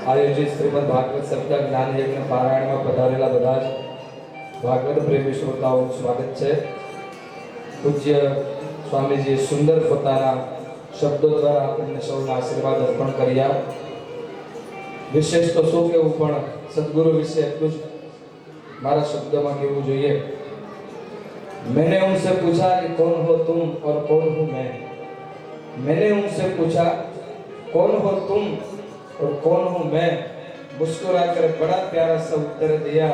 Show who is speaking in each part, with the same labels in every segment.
Speaker 1: આયોજિત શ્રીમદ ભાગવત સપ્તાહ જ્ઞાન યજ્ઞ પારાયણમાં પધારેલા બધા જ ભાગવત પ્રેમી શ્રોતાઓનું સ્વાગત છે. પૂજ્ય સ્વામીજીએ સુંદર પોતાના શબ્દો દ્વારા આપણને સૌના આશીર્વાદ અર્પણ કર્યા. વિશેષ તો શું કહેવું, પણ સદગુરુ વિશે એટલું જ મારા શબ્દોમાં કહેવું જોઈએ. मैंने उनसे पूछा कि कौन हो तुम और कौन हूँ मैं. मैंने उनसे पूछा कौन हो तुम और कौन हूँ मैं. मुस्कुराकर बड़ा प्यारा सा उत्तर दिया,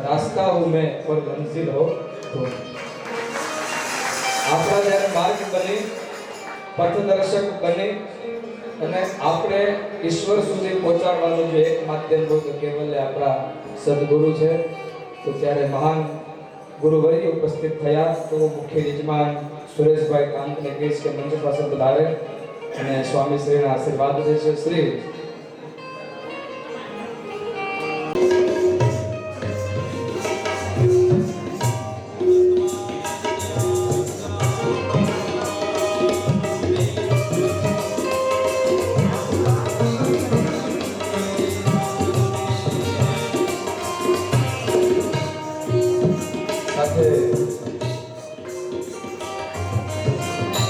Speaker 1: रास्ता हूँ मैं और मंजिल हो तुम. આપણા જ્યારે માર્ગ બની, પથદર્શક બની અને આપણે ઈશ્વર સુધી પહોંચાડવાનું જે એક માધ્યમ હોય તો કેવલ આપણા સદગુરુ છે. તો ત્યારે મહાન ગુરુવર્ય ઉપસ્થિત થયા. તો મુખ્ય યજમાન સુરેશભાઈ કાંતને કહીશ કે મંચ પાસે પધારે અને સ્વામી શ્રીના આશીર્વાદ દેશે. શ્રી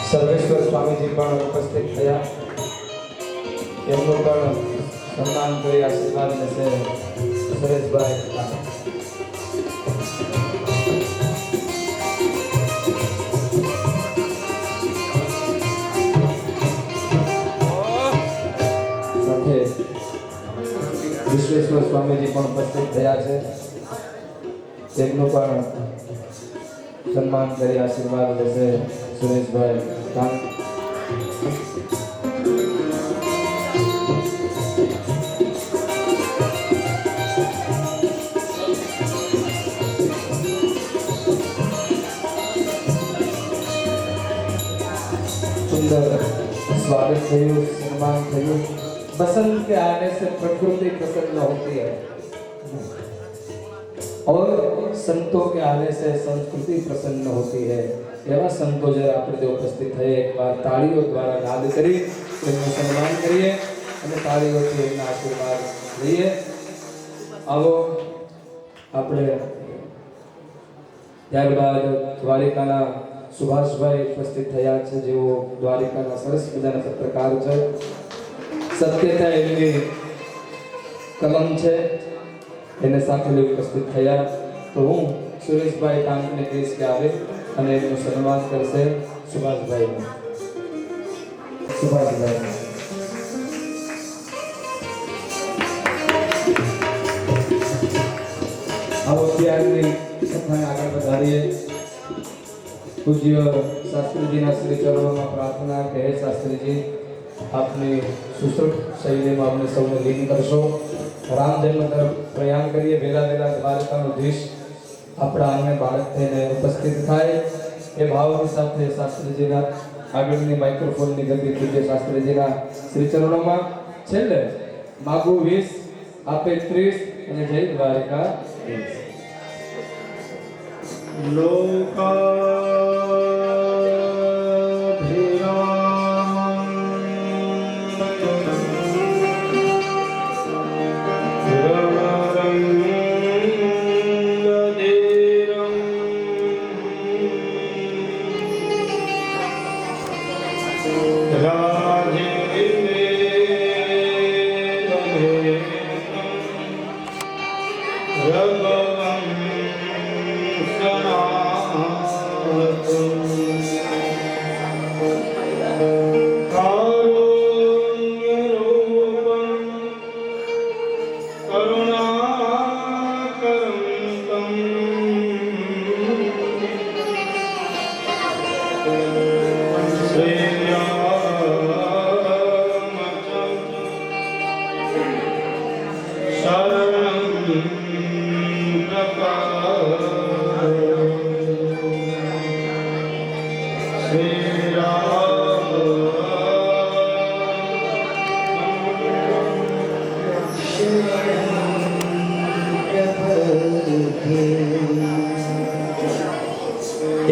Speaker 1: સર્વેશ્વર સ્વામીજી પણ ઉપસ્થિત થયા. એમનું પણ સન્માન કરી આશીર્વાદ લેશે સુરેશભાઈ. સાથે વિશ્વેશ્વર સ્વામીજી પણ ઉપસ્થિત થયા છે. તેમનું પણ સન્માન કરી આશીર્વાદ લેશે સુરેશભાઈ. सुंदर स्वागत थયું, सम्मान थયું. बसंत के आने से प्रकृति प्रसन्न होती है और संतों के आने से संस्कृति प्रसन्न होती है. એવા સંતો જે આપણે જે ઉપસ્થિત થઈએ, એકવાર તાળીઓ દ્વારા નાદ કરી એમનું સન્માન કરીએ અને તાળીઓથી એમના આશીર્વાદ લઈએ. આવો આપણે ત્યારબાદ દ્વારિકાના સુભાષભાઈ ઉપસ્થિત થયા છે, જેઓ દ્વારિકાના સરસ મજાના પત્રકાર છે. સત્યતા એમની કલમ છે, એને સાથે લઈ ઉપસ્થિત થયા. તો હું સુરેશભાઈ કાંતને કહીશ કે આવે અને એમનું સન્માન કરશે સુભાષભાઈ. આવો ત્યારની કથાને આગળ વધારીએ. પૂજ્ય શાસ્ત્રીજીના શ્રી ચરણોમાં પ્રાર્થના કે હે શાસ્ત્રીજી, આપની સુશ્રુત શૈલીમાં અમને સૌને લીન કરશો. રામ જન્મ તરફ પ્રયાણ કરીએ. વહેલા વહેલા દ્વારકાનો ધીશ આપણા આંગણે બાળક થઈને ઉપસ્થિત થાય એ ભાવની સાથે શાસ્ત્રીજીના આગળની માઇક્રોફોનની ગતિ પૂજ્ય શાસ્ત્રીજીના શ્રી ચરણોમાં. છેલ્લે માગું 20, આપે 30 અને જય દ્વારકા.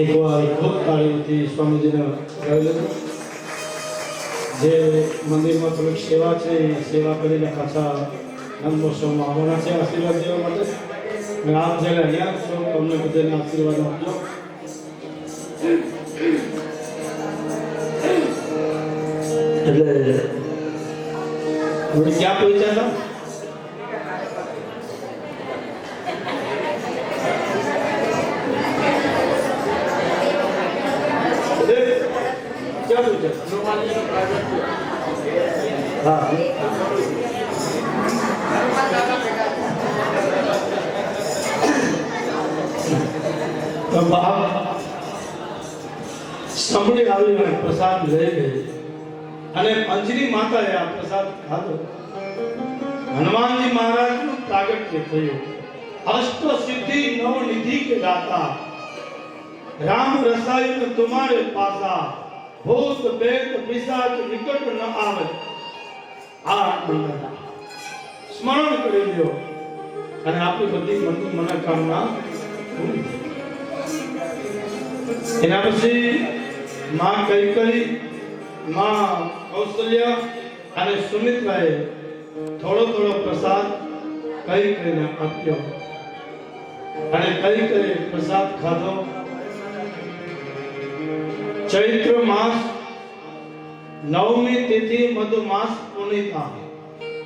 Speaker 2: एक बार बहुत ताळीओથી સ્વામીજીને ગાયેલું જે મંદિરમાં થોડીક સેવા છે, સેવા કરીને પાછા જન્મોત્સવમાં આવવાના છે આશીર્વાદ દેવા માટે. અને આપ જ્યારે અહીંયા છો તમને બધાને આશીર્વાદ આપજો. એટલે આપણે ક્યાં પહોંચ્યા હતા? ક્યાં પહોંચ્યા? હા તો બાપ સાંભળી આવી અને પ્રસાદ લઈ ગઈ અને અંજની માતાએ આ પ્રસાદ ખાધો. હનુમાનજી મહારાજનું પ્રાગટ્ય થયું. અષ્ટ સિદ્ધિ નવ નિધિ કે દાતા, રામ રસાયન તુમારે પાસા, ભૂત પ્રેત પિશાચ નિકટ ન આવે. આ સ્મરણ કરી લ્યો અને આપણી બધી મનોકામના પૂરી. એના પછી માં કૈકેયી, માં કૌશલ્ય અને સુમિત્રાએ થોડો પ્રસાદ કૈકેયીને આપ્યો અને કૈકેયીએ પ્રસાદ ખાધો. ચૈત્ર માસ નવમી તિથિ મધુમાસ પુનિતા.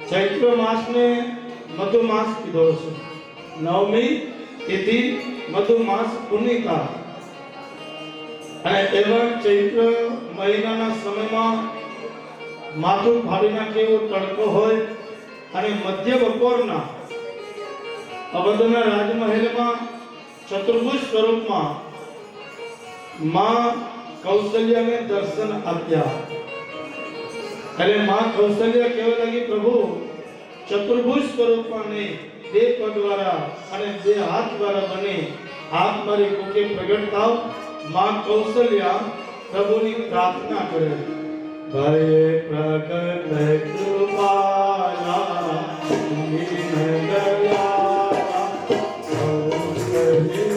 Speaker 2: ચૈત્ર માસને મધુમાસ કીધો છે. નવમી તિથિ મધુમાસ પુનિતા. અને એવા ચૈત્ર મહિનાના સમયમાં માથું ફાડી નાખે એવો તડકો હોય અને મધ્ય બપોરના અવધના રાજમહેલમાં ચતુર્ભુજ સ્વરૂપમાં માં કૌશલ્યાને દર્શન આપ્યા. એટલે માં કૌશલ્ય કહેવા લાગી, પ્રભુ ચતુર્ભુજ સ્વરૂપમાં નહીં, બે પગ વાળા અને બે હાથ વાળા બને આપ મારી કુકે પ્રગટ થાવ. માં કૌશલ્યા પ્રભુની પ્રાર્થના કરે. ભય પ્રગટ કૃપાલા દીનદયાલા કૌશલ્યા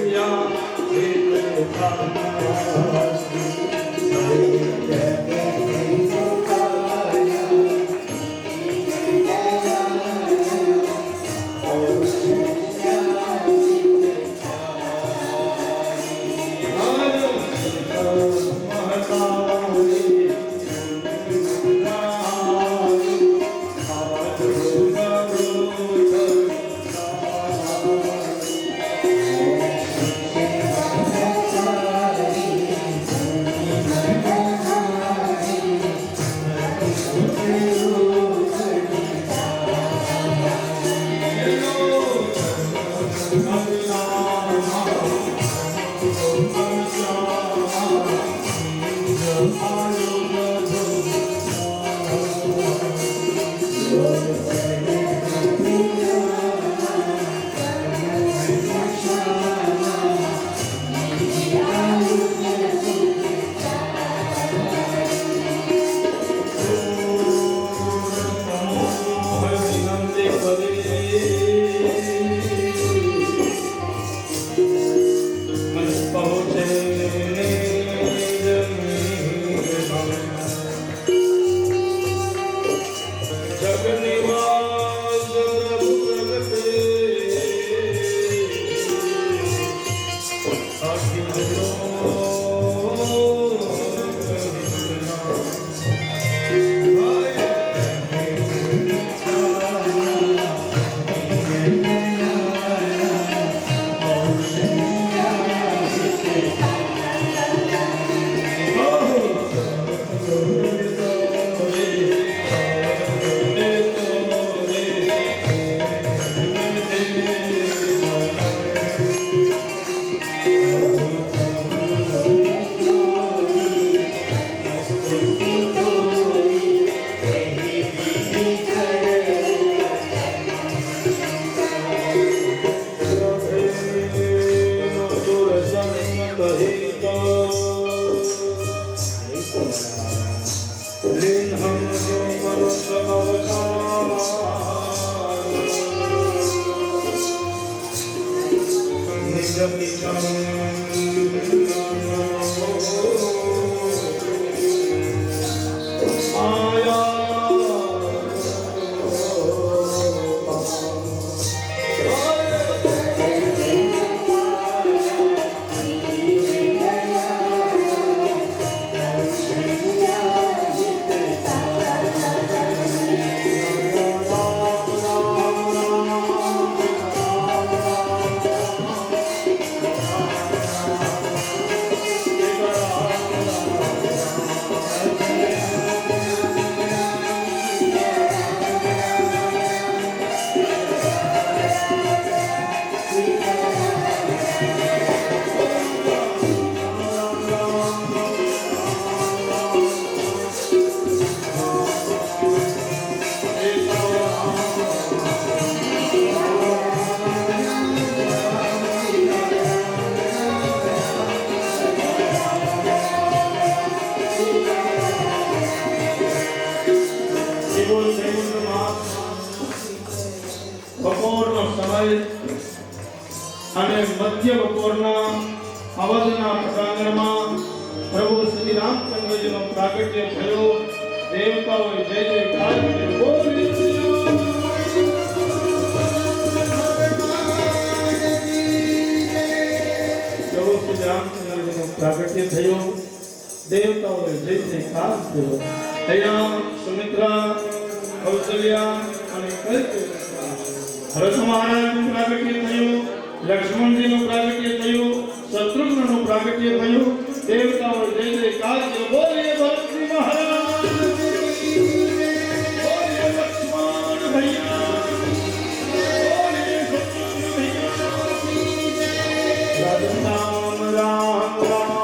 Speaker 2: હોય અને મધ્ય બપોરના અવધના પ્રાંગણમાં પ્રભુ શ્રી રામચંદ્રજીનો પ્રાગટ્ય થયો. દેવતાઓએ જય જયકાર કર્યો. બોલ પ્રભુ શ્રી રામચંદ્રજીનો પ્રાગટ્ય થયો. દેવતાઓએ જય જયકાર કર્યો. અહીંયા સુમિત્રા, કૌશલ્યા અને કૈકેયી ભરત મહારાજનું પ્રાગટ્ય થયું, લક્ષ્મણજીનું પ્રાગટ્ય થયું, શત્રુઘ્નનું પ્રાગટ્ય થયું. દેવતાઓ જય જયકાર કર્યો. બોલીએ ભરતજી મહારાજ, બોલીએ લક્ષ્મણ ભૈયા, બોલીએ શત્રુઘ્ન ભૈયા. રામ રામ રામ.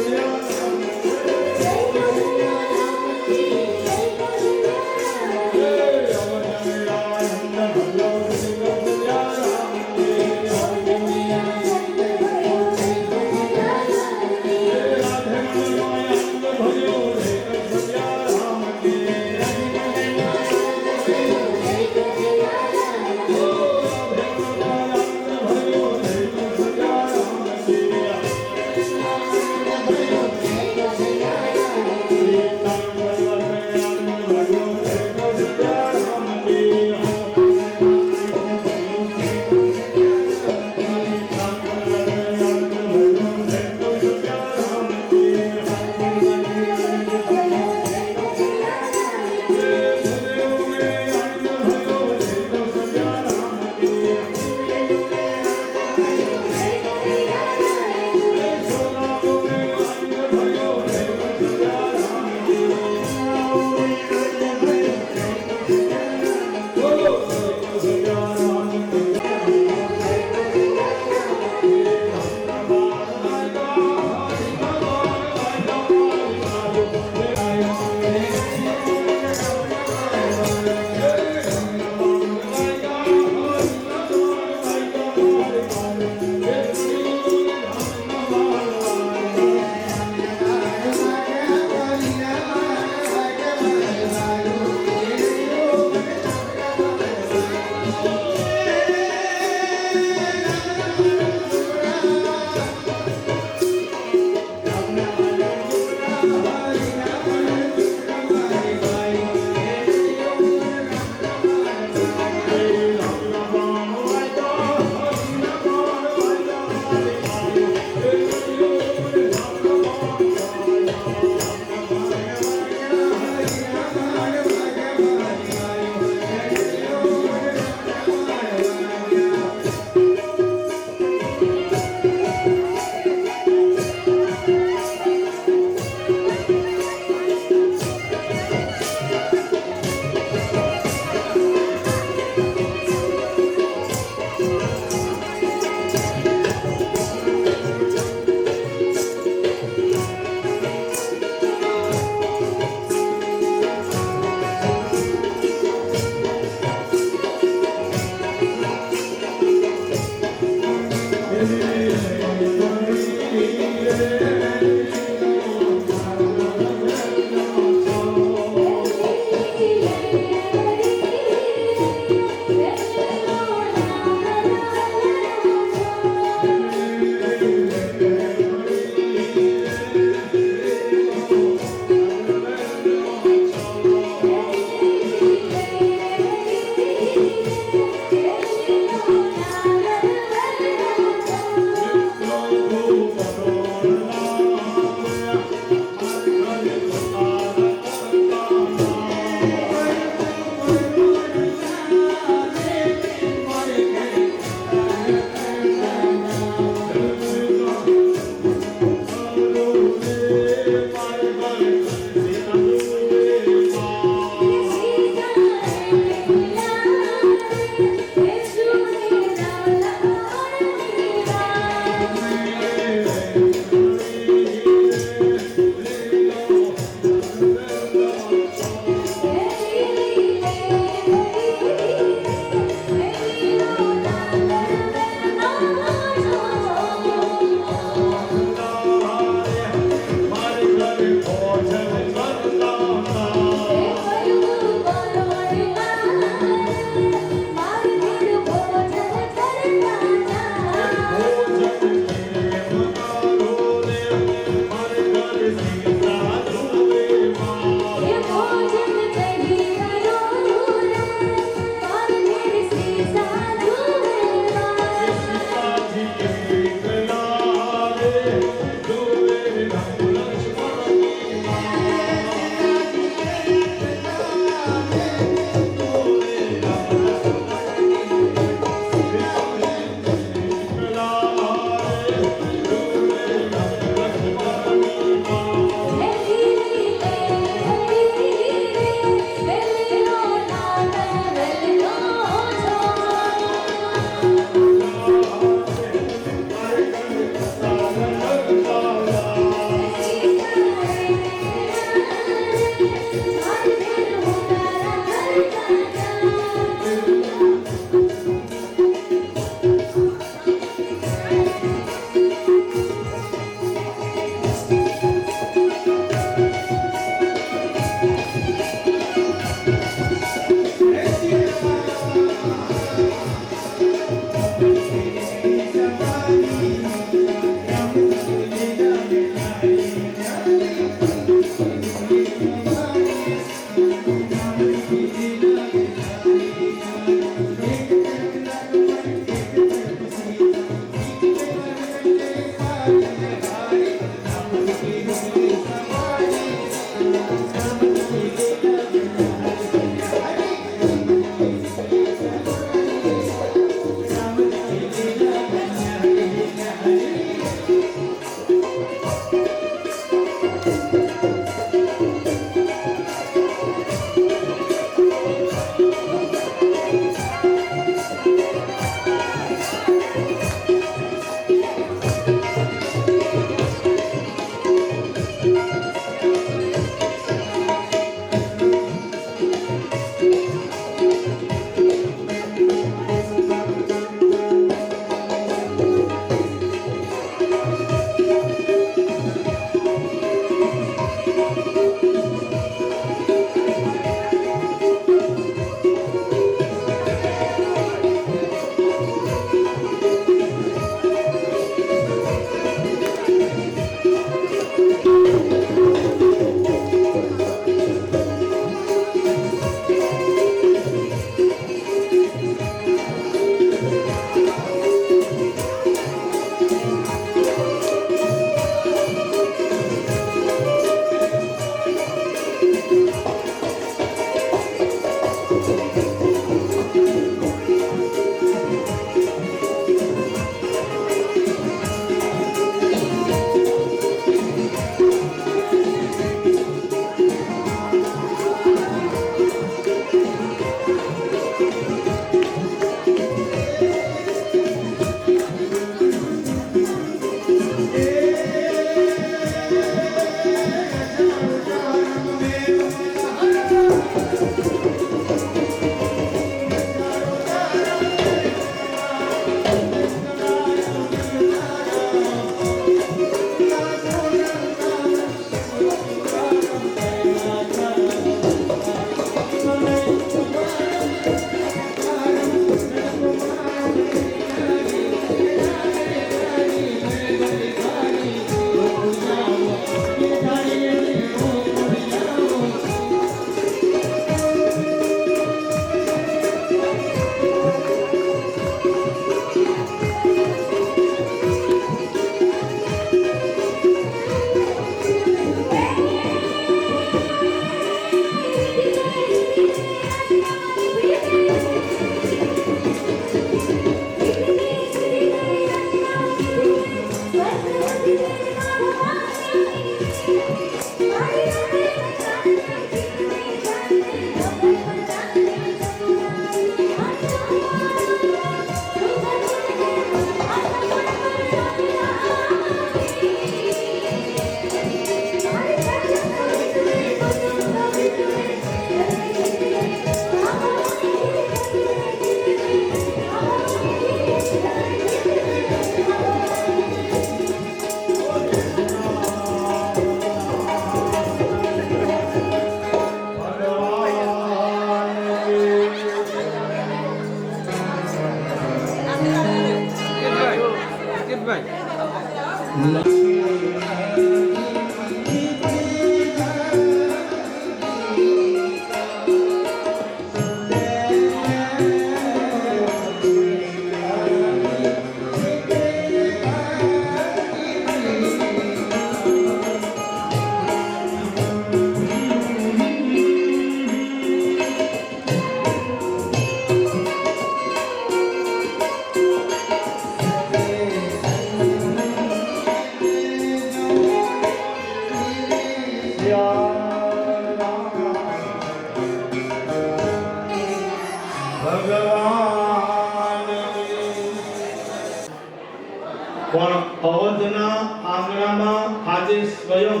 Speaker 2: આજે સ્વયં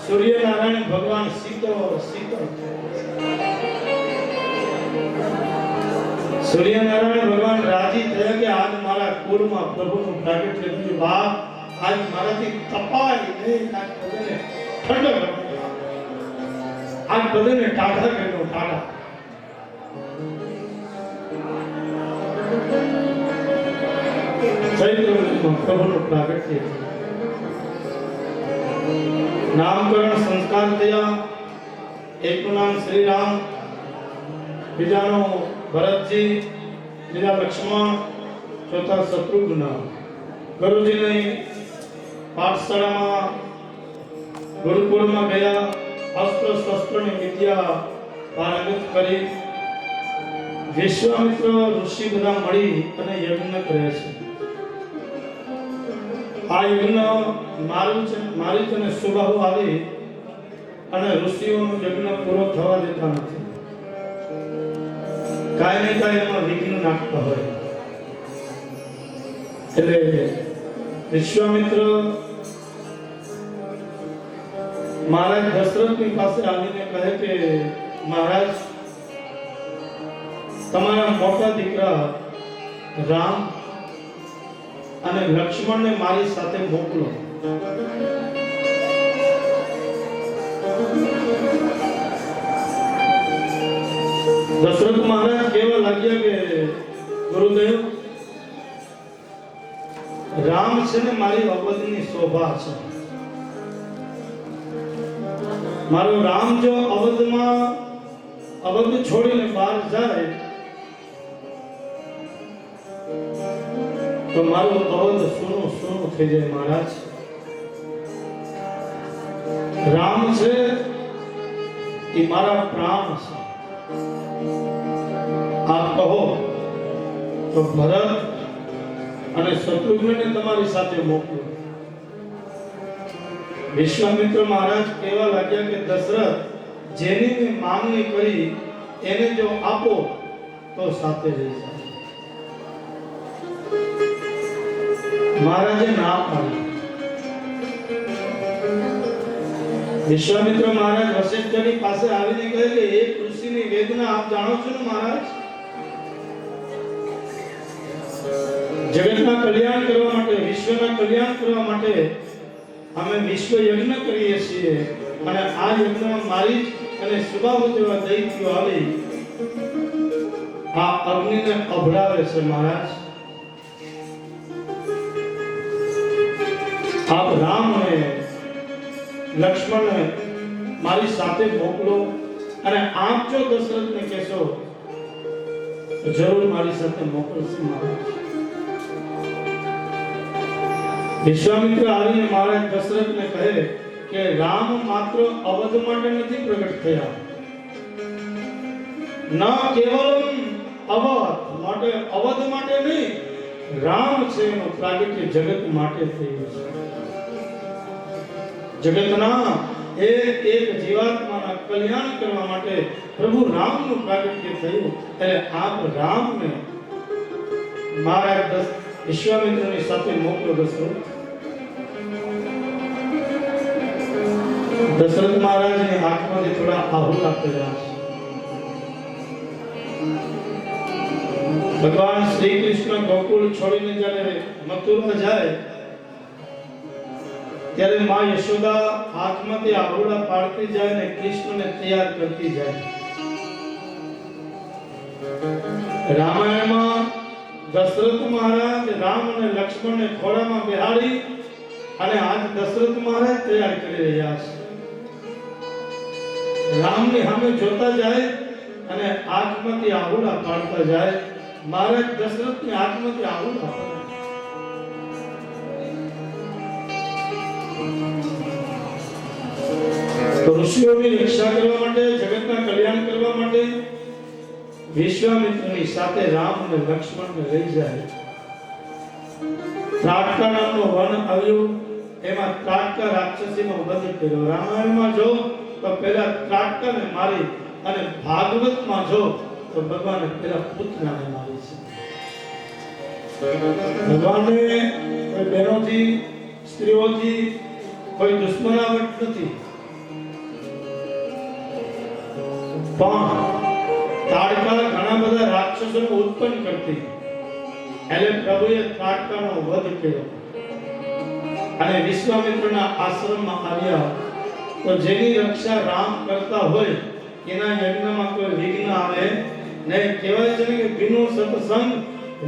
Speaker 2: સૂર્યનારાયણ ભગવાન સૂર્યનારાયણ ભગવાન રાજી થયા કે આજ મારા કુળમાં પ્રભુનું પ્રાગટ્ય થયું. વાહ, આજ મારાથી તપાય નહીં, આજ બધાને ઠંડક આપી. આજ બધાને ટાઢા કર્યો, ટાઢા. ચૈત્ર માસમાં પ્રભુનું પ્રાગટ્ય થયું. નામકરણ સંસ્કાર થયા. એકનું નામ શ્રી રામ, બીજાનો ભરતજી, બીજા લક્ષ્મણ, ચોથા શત્રુઘ્ન. ગુરુજીની પાઠશાળામાં ગુરુકુળમાં ગયા, અસ્ત્ર શસ્ત્રની વિદ્યા પારંગત કરી. વિશ્વામિત્ર ઋષિ બધા મળી અને યજ્ઞ કરે છે. આ યજ્ઞ મારીચ અને સુબાહુ આવી અને ઋષિઓનો યજ્ઞ પૂરો થવા દેતા નથી. કાંઈ ને કાંઈ એમાં વિઘ્ન નાખતા હોય. એટલે વિશ્વામિત્ર મહારાજ દશરથની પાસે આવીને કહે કે મહારાજ, તમારા મોટા દીકરા રામ અને લક્ષ્મણને મારી સાથે મોકલો. દશરથ મહારાજ કેવા લાગ્યા કે ગુરુદેવ, રામ છે ને મારી અવધની શોભા છે. મારો રામ જો અવધ છોડીને બહાર જાય તો મારું અવધ સૂનું થઈ જાય. મહારાજ, રામ છે એ મારા પ્રાણ છે. આપ કહો તો ભરત અને શત્રુઘ્નને તમારી સાથે મોકલો. વિશ્વામિત્ર મહારાજ કેવા લાગ્યા કે દશરથ, જેની મેં માંગણી કરી એને જો આપો તો સાથે રહી જાય. મહારાજે ના પાડી. વિશ્વામિત્ર મહારાજ વશિષ્ઠની પાસે આવીને કહે કે એક ઋષિની વેદના આપ જાણો છો ને મહારાજ? જગતના કલ્યાણ કરવા માટે, વિશ્વના કલ્યાણ કરવા માટે અમે વિશ્વ યજ્ઞ કરીએ છીએ અને આ યજ્ઞમાં મારી અને સુબાહુ જેવા દૈત્યો આવી આ અગ્નિને અભડાવે છે. મહારાજ, આપ રામ અને લક્ષ્મણને મારી સાથે મોકલો અને આપ જો દશરથને કહેશો તો જરૂર મારી સાથે મોકલશે. મહારાજ, વિશ્વામિત્ર આવીને મહારાજ દશરથને કહે કે રામ માત્ર અવધ માટે નથી પ્રગટ થયા, ન કેવલમ અવધ માટે નહીં, રામ છે એનું પ્રાગટ્ય જગત માટે થયું છે. જગતના એક જીવાત્માના કલ્યાણ કરવા માટે પ્રભુ રામનું પ્રાગટ્ય થયું. એટલે આપ રામને મહારાજ વિશ્વામિત્રની સાથે મોકલો. દશરથ મહારાજની હાથમાંથી થોડા આહુલા કર્યા છે. ભગવાન શ્રી કૃષ્ણ ગોકુળ છોડીને જ્યારે મથુરા જાય ત્યારે માં યશોદા હાથમાંથી આહુડા પાડતી જાય ને કૃષ્ણને તૈયાર કરતી જાય. રામાયણમાં દશરથ મહારાજ રામ અને લક્ષ્મણને ખોળામાં બેહાડી અને આજ દશરથ મહારાજ તૈયાર કરી રહ્યા છે. રામની સામે જોતા જાય અને આંખમાંથી આહુડા પાડતા જાય. મહારાજ દશરથની આંખમાંથી આહુડા પાડે. તો ઋષિઓની રક્ષા કરવા માટે, જગતના કલ્યાણ કરવા માટે વિશ્વામિત્રની સાથે રામ અને લક્ષ્મણને લઈ જાય. ત્રાટકા નામનો વન આવ્યું, એમાં ત્રાટકા રાક્ષસીનો વધ કર્યો. રામાયણમાં જો તો પહેલા ત્રાટકાને મારી અને ભાગવતમાં જો તો ભગવાને પહેલા પુતનાને મારી છે. ભગવાને કોઈ બહેનોથી સ્ત્રીઓથી કોઈ દુશ્મનાવટ નથી, પણ તાડકા ઘણા બધા રાક્ષસોને ઉત્પન્ન કરતી, એટલે પ્રભુએ તાડકાનો વધ કર્યો અને વિશ્વામિત્રના આશ્રમમાં આવ્યા. તો જેની રક્ષા રામ કરતા હોય એના યજ્ઞમાં કોઈ વિઘ્ન આવે નહીં. કહેવાય છે ને કે બિનો સત્સંગ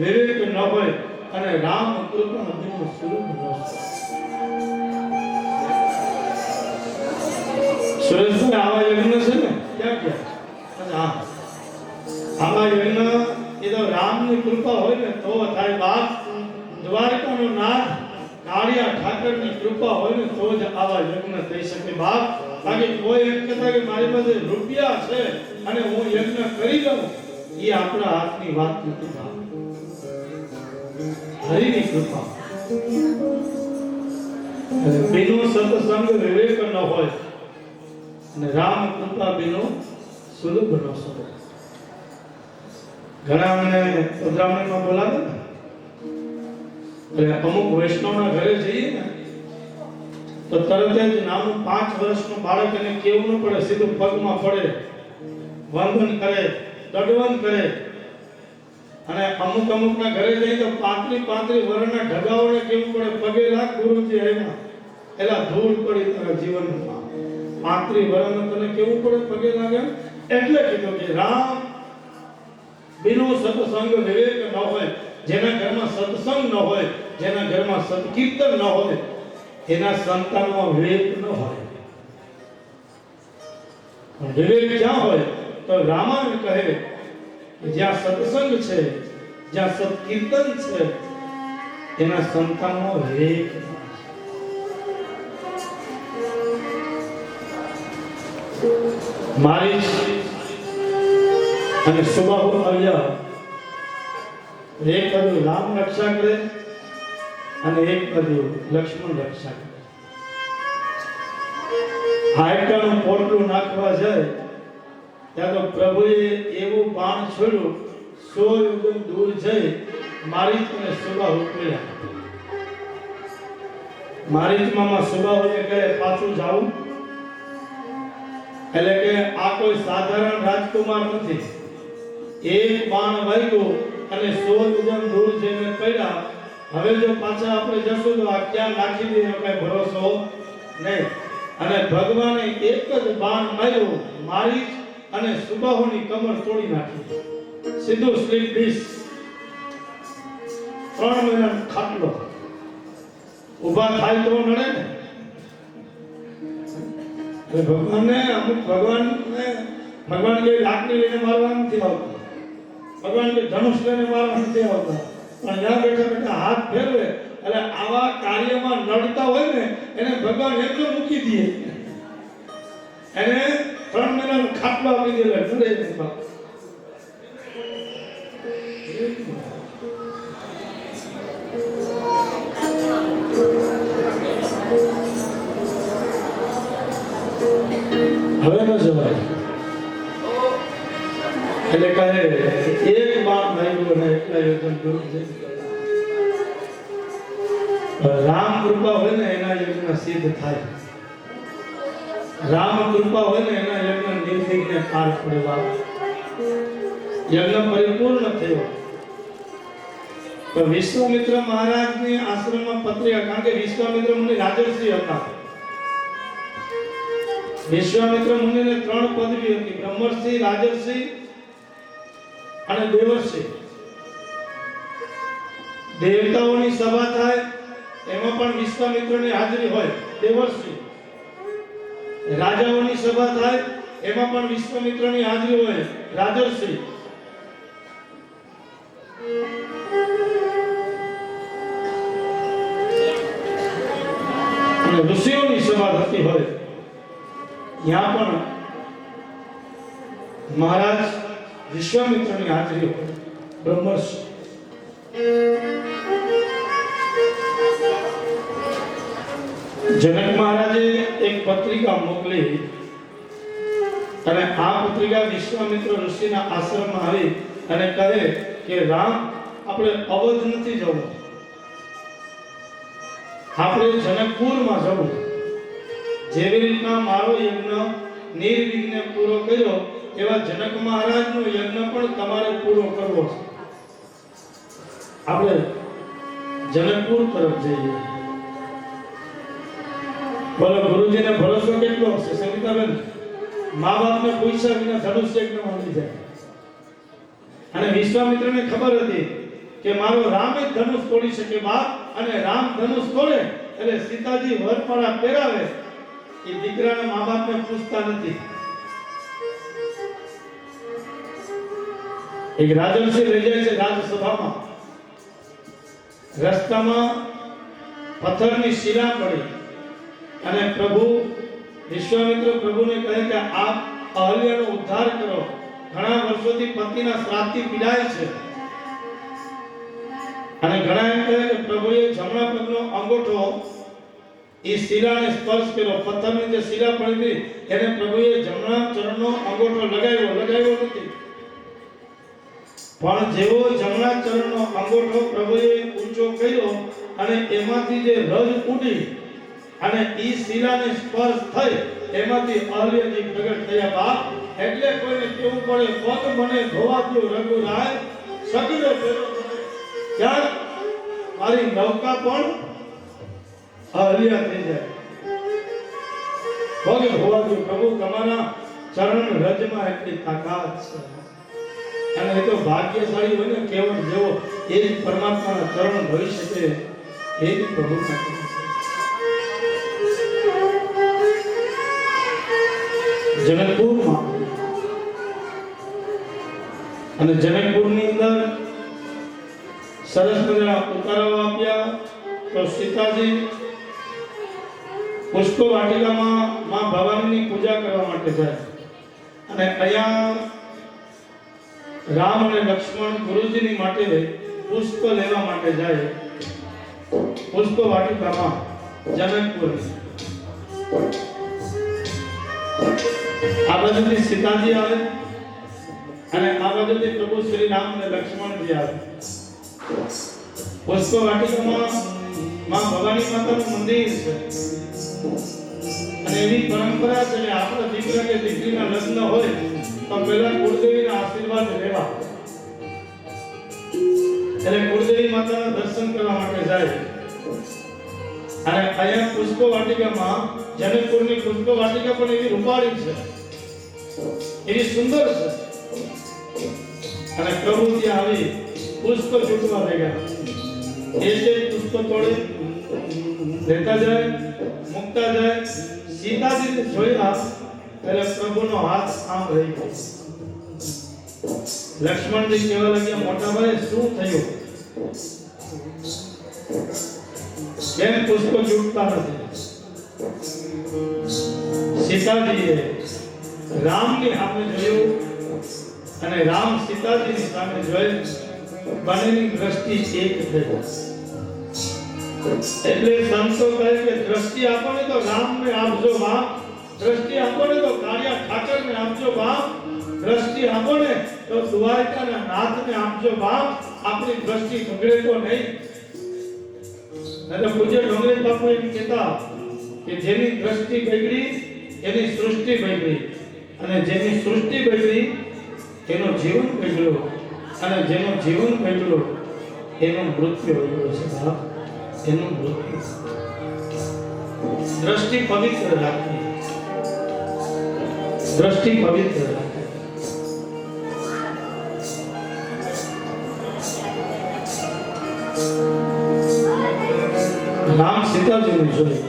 Speaker 2: વિવેક ન હોય અને રામ કૃપા બિનો સ્વરૂપ ન હોય. સુરેશભાઈ આવા યજ્ઞ છે ને ક્યાં ક્યાં? હા, આવા યજ્ઞ એ તો રામની કૃપા હોય ને તો થાય. બાપ દ્વારકાનો નાથ કાળિયા ઠાકરની કૃપા હોય ને તો જ આવા યજ્ઞ થઈ શકે. બાપ બાકી કોઈ એમ કહેતા કે મારી પાસે રૂપિયા છે અને હું યજ્ઞ કરી લઉં, એ આપણા હાથની વાત નથી. બાપ હરિની કૃપા બિનો સત્સંગ વિવેક ન હોય અને રામ કૃપા બિનો સુલભ ન સરે. ઘણા મને પધરામણીમાં બોલાવે ને, એટલે અમુક વૈષ્ણવના ઘરે જઈએ ને તો તરત જ નાનું 5 વર્ષનું બાળક એને કેવું ન પડે, સીધું પગમાં પડે, વંદન કરે, દંડવત કરે. અને અમુકના ઘરે જઈએ તો 35 વર્ષના ઢગાઓને કેવું પડે, પગે લાગ ગુરુજી આવ્યા, એલા ધૂળ પડી તારા જીવનમાં. 35 વર્ષનો તને કેવું પડે, પગે લાગે. એટલે કીધું કે રામ બિનો સત્સંગ વિવેક ન હોય, જેના ઘરમાં સત્સંગ ન હોય, જેના ઘરમાં સત્કીર્તન ન હોય, એના સંતાનમાં વિવેક ન હોય. વિવેક ક્યાં હોય તો રામાયણ કહે કે જ્યાં સત્સંગ છે, જ્યાં સત્કીર્તન છે, એના સંતાનમાં વિવેક. મારી અને સુબાહુ આવ્યા, એક બાજુ રામ રક્ષા કરે અને એક બાજુ લક્ષ્મણ રક્ષા કરે. હાડકાનું પોટલું નાખવા જાય ત્યાં તો પ્રભુએ એવું બાણ છોડ્યું, 100 યુગમ દૂર જઈ મારીચ અને સુબાહુ પડ્યા. મારીચ મામા સુબાહુને કહે પાછું જાવું, એટલે કે આ કોઈ સાધારણ રાજકુમાર નથી. એક બાણ વાગ્યું અને 100 યુગમ દૂર જઈને પડ્યા. હવે જો પાછા આપણે જશું તો આ ક્યાં નાખી દે એનો કઈ ભરોસો નહીં. અને ભગવાને એક જ બાણ માર્યો, મારી અને સુબાહુની કમર તોડી નાખી, સીધું સ્લીપ ડિસ્ક. 3 મહિના ખાટલો, ઊભા થાય તો નડે ને. ભગવાન કે લાકડી લઈને મારવા નથી આવતા, ભગવાન કે ધનુષ લઈને મારવા નથી આવતા, પણ જ્યાં બેઠા બેઠા હાથ ફેરવે એટલે આવા કાર્યમાં નડતા હોય ને એને ભગવાન એટલો મૂકી દે, એને 3 મહિનાનો ખાટલો આપી દે, નડે નહીં. બાપ હવે ન જવાય. એટલે કહે એક બાપ ભાઈ અને એટલા યોજન દૂર છે. રામ કૃપા હોય ને એના યજ્ઞ સિદ્ધ થાય, રામ કૃપા હોય ને એના યજ્ઞ નિર્વિઘ્ને પાર પડે. યજ્ઞ પરિપૂર્ણ થયો. તો વિશ્વામિત્ર મહારાજની આશ્રમમાં પત્રિકા, કારણ કે વિશ્વામિત્ર મુનિ રાજર્ષિ હતા. વિશ્વામિત્ર મુનિને 3 પદવી હતી, બ્રહ્મર્ષિ, રાજર્ષિ અને દેવર્ષિ. દેવતાઓની સભા થાય એમાં પણ વિશ્વામિત્રની હાજરી હોય, દેવર્ષિ. રાજાઓની સભા થાય એમાં પણ વિશ્વામિત્રની હાજરી હોય, રાજર્ષિ. અને ઋષિઓની સભા થતી હોય यहाँ पर महाराज विश्वामित्र ने हाजरी हो, ब्रह्मर्षि. जनक महाराजे एक पत्रिका मोकली અને આ પત્રિકા વિશ્વામિત્ર ઋષિના આશ્રમમાં આવી અને કહે કે રામ આપણે અવધ નથી જવું, આપણે જનકપુરમાં જવું. જેવી રીતના મારો યજ્ઞ નિર્વિઘ્ને પૂરો કર્યો એવા જનક મહારાજનો યજ્ઞ પણ તમારે પૂરો કરવો છે. આપણે જનકપુર તરફ જઈએ. બોલો ગુરુજીને ભરોસો કેટલો છે સંગીતાબેન? મા બાપને પૂછ્યા વિના ધનુષ યજ્ઞ મળી જાય. અને વિશ્વામિત્રને ખબર હતી કે મારો રામ જ ધનુષ તોડી શકે બાપ, અને રામ ધનુષ તોડે એટલે સીતાજી વરપાળા પહેરાવે. એ દીકરાના મા બાપને પૂછતા નથી. એક રાજર્ષિ લઈ જાય છે રાજસભામાં. રસ્તામાં પથ્થરની શિલા પડી અને પ્રભુ વિશ્વામિત્ર પ્રભુને કહે કે આપ અહલ્યાનો ઉદ્ધાર કરો. ઘણા વર્ષોથી પતિના શ્રાપથી પીડાય છે. અને ઘણા એમ કહે કે પ્રભુએ જમણા પગનો અંગૂઠો એ શિલાને સ્પર્શ કર્યો. પથ્થરની જે શિલા પડી હતી એને પ્રભુએ જમણા ચરણનો અંગૂઠો લગાવ્યો નથી. પણ જેવો જમણા ચરણનો અંગૂઠો પ્રભુએ ઊંચો કર્યો અને એમાંથી જે રજ ઉડી અને ઈ શિલાને સ્પર્શ થઈ, એમાંથી અહલ્યાજી પ્રગટ થયા બાપ. એટલે કોઈને કેવું પડે પગ મને ધોવાતું રઘુરાય સગડો ફેરો ત્યાં મારી નૌકા પણ અહલ્યા થઈ જાય. પગ ધોવાતું પ્રભુ તમારા ચરણ રજમાં એટલી તાકાત છે. અને એ તો ભાગ્યશાળી હોય ને કેવળ જેવો એ જ પરમાત્માના ચરણ ધોઈ શકે એ જ પ્રભુ જનકપુરમાં. અને જનકપુરની અંદર સરસ મજાના ઉતારાઓ આપ્યા. તો સીતાજી પુષ્પ વાટિકામાં માં ભવાનીની પૂજા કરવા માટે જાય. અને અહીંયા રામ અને લક્ષ્મણ ગુરુજીની માટે પુષ્પ લેવા માટે જાય. પુષ્પ વાટિકામાં જનકપુર. આ બાજુથી સીતાજી આવે અને આ બાજુથી પ્રભુ શ્રી રામ અને લક્ષ્મણજી આવે. પુષ્પ વાટિકામાં માં ભવાની માતાનું મંદિર છે. અને એવી પરંપરા છે કે આપણા દીકરા કે દીકરીના લગ્ન હોય તો પહેલા કુળદેવીના આશીર્વાદ લેવા. એટલે કુળદેવી માતાના દર્શન કરવા માટે જાય. અને અહીંયા પુષ્પ વાટિકામાં જનકપુરની પુષ્પ વાટિકા પણ એવી રૂપાળી છે, એવી સુંદર છે. અને પ્રભુ ત્યાં આવી પુષ્પ છૂટવા લાગ્યા. એ પુષ્પ તોડે લેતા જાય, મૂકતા જાય. સીતાજીને જોયા એટલે પ્રભુનો હાથ આમ રહી ગયો. લક્ષ્મણજી કહેવા લાગ્યા મોટા ભાઈ શું થયું? કેમ પુષ્પ છૂટતા નથી? સીતાજીએ રામની સામે જોયું અને રામ સીતાજીની સામે જોઈ. બંનેની દ્રષ્ટિ એક થઈ. એટલે સંતો કહે કે દ્રષ્ટિ આપોને તો રામને આપજો બાપ, દ્રષ્ટિ આપોને તો કાળિયા ઠાકરને આપજો બાપ, દ્રષ્ટિ આપોને તો દ્વારકાના નાથને આપજો બાપ. આપણી દ્રષ્ટિ બગડે તો નહીં. પૂજ્ય ડોંગરેજ બાપુ એમ કહેતા કે જેની દ્રષ્ટિ બગડી એની સૃષ્ટિ બગડી, અને જેની સૃષ્ટિ બગડી એનું જીવન બગડ્યું, અને જેનું જીવન બગડ્યું એનું મૃત્યુ બગડ્યું છે બાપ. એનું મૃત્યુ. દ્રષ્ટિ પવિત્ર રાખવી, દ્રષ્ટિ પવિત્ર રાખવી. રામ સીતાજીને જોઈ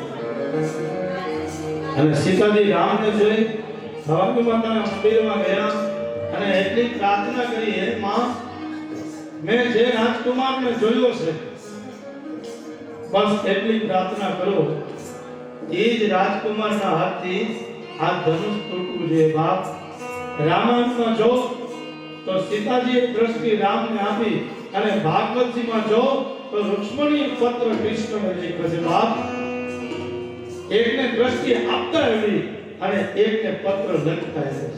Speaker 2: અને સીતાજી રામને જોઈ ભવાની માતાના મંદિરમાં ગયા અને એટલી પ્રાર્થના કરી, હે માં, મેં જે રાજકુમારને જોયો છે બસ એટલી પ્રાર્થના કરો એ જ રાજકુમારના હાથથી આ ધનુષ તૂટવું જોઈએ બાપ. રામાયણમાં જો તો સીતાજીએ દ્રષ્ટિ રામને આપી, અને ભાગવતજીમાં જો તો રુક્ષ્મણી પત્ર કૃષ્ણને લખ્યો છે બાપ. એકને દ્રષ્ટિ આપતા એવી અને એકને પત્ર લખતા એવી.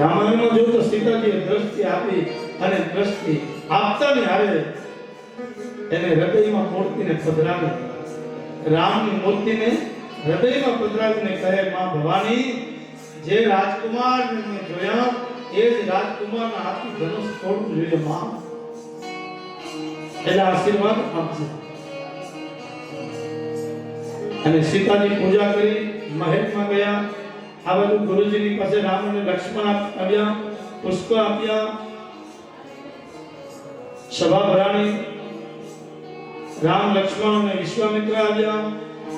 Speaker 2: રામાયણમાં જો તો સીતાજીએ દ્રષ્ટિ આપી અને દ્રષ્ટિ આપતાની હારે એને હૃદયમાં મૂર્તિને પધરાવી, રામની મૂર્તિને હૃદયમાં પધરાવીને કહે, માં ભવાની, જે રાજકુમારને મેં જોયા એ જ રાજકુમારના હાથથી ધનુષ તોડવું જોઈએ માં, એટલે આશીર્વાદ આપજો. અને સીતાજી પૂજા કરી મહેલમાં ગયા. આ બધું ગુરુજીની પાસે રામ અને લક્ષ્મણ આવ્યા, પુષ્પ આપ્યા, સભા ભરાણી. રામ, લક્ષ્મણ અને વિશ્વામિત્ર આવ્યા.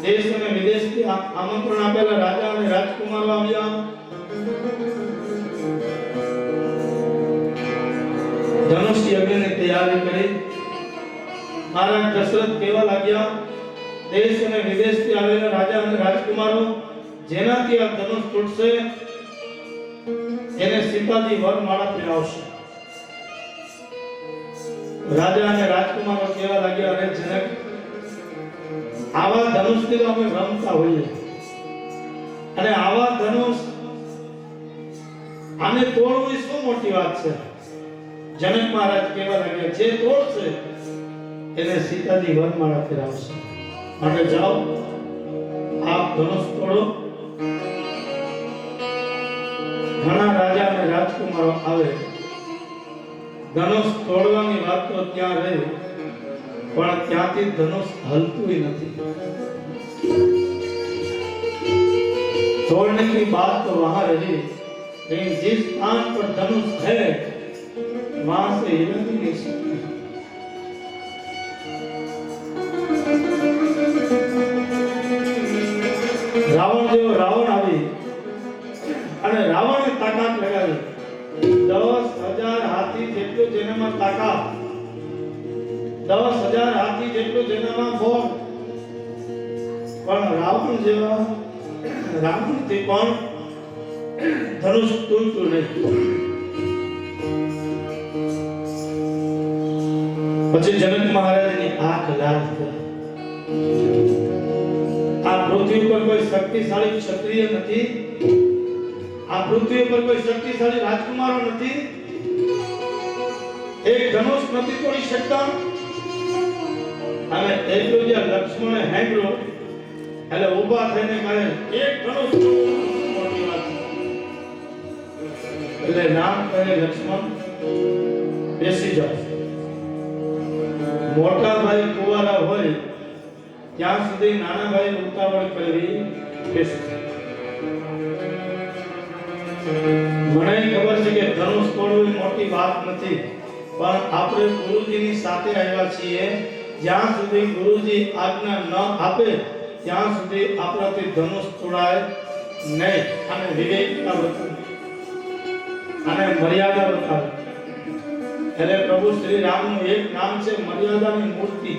Speaker 2: દેશ અને વિદેશથી આમંત્રણ આપેલા રાજા અને રાજકુમારો આવ્યા. ધનુષ યજ્ઞની તૈયારી કરી. મહારાજ દશરથ કહેવા લાગ્યા, દેશ અને વિદેશથી આવેલા રાજા અને રાજકુમારો, જેનાથી આ ધનુષ તૂટશે એને સીતાજી વરમાળા પહેરાવશે. રાજા અને રાજકુમારો કહેવા લાગ્યા, અરે જનક, આવા ધનુષથી તો અમે રમતા હોઈએ, અને આવા ધનુષ આને તોડવું એ શું મોટી વાત છે. જનક મહારાજ કહેવા લાગ્યા, જે તોડશે એને સીતાજી વરમાળા પહેરાવશે. માટે જાઓ, આપ ધનુષ તોડો. ઘણા રાજા અને રાજકુમારો આવે. ધનુષ તોડવાની વાત તો ત્યાં રહી, પણ ત્યાંથી ધનુષ હલતું નથી. तोड़ने की बात तो वहां रही, लेकिन जिस स्थान पर धनुष है वहां से हिल भी नहीं सकते. रावण जो रावण આવી અને રાવણે તાકાત લગાવી. 10,000 હાથી જેટલું જેનામાં તાકાત, 10,000 હાથી જેટલું જેનામાં બળ, પણ રાવણ જેવા રાવણથી પણ ધનુષ તૂટતું નહીં. પછી જનક મહારાજની આંખ લાલ થઈ. આ પૃથ્વી પર કોઈ શક્તિશાળી ક્ષત્રિય નથી, આ પૃથ્વી પર કોઈ શક્તિશાળી રાજકુમારો નથી, એક ધનુષ નથી તોડી શકતા. અને એટલું જે લક્ષ્મણે હેંડલો એટલે ઊભા થઈને કહે, એક ધનુષ મોટી વાત છે. એટલે નામ કહે, લક્ષ્મણ બેસી જાઓ. મોટા ભાઈ કુંવારા હોય ત્યાં સુધી નાના ભાઈ ઉતાવળ કરવી બેસી. મને ખબર છે કે ધનુષ તોડવું મોટી વાત નથી, પણ આપણે ગુરુજીની સાથે આવ્યા છીએ. જ્યાં સુધી ગુરુજી આજ્ઞા ન આપે ત્યાં સુધી આપણાથી ધનુષ તોડાય નહીં. અને વિવેકતા બતાવે, અને મર્યાદા બતાવે. એટલે પ્રભુ શ્રી રામનું એક નામ છે મર્યાદાની મૂર્તિ.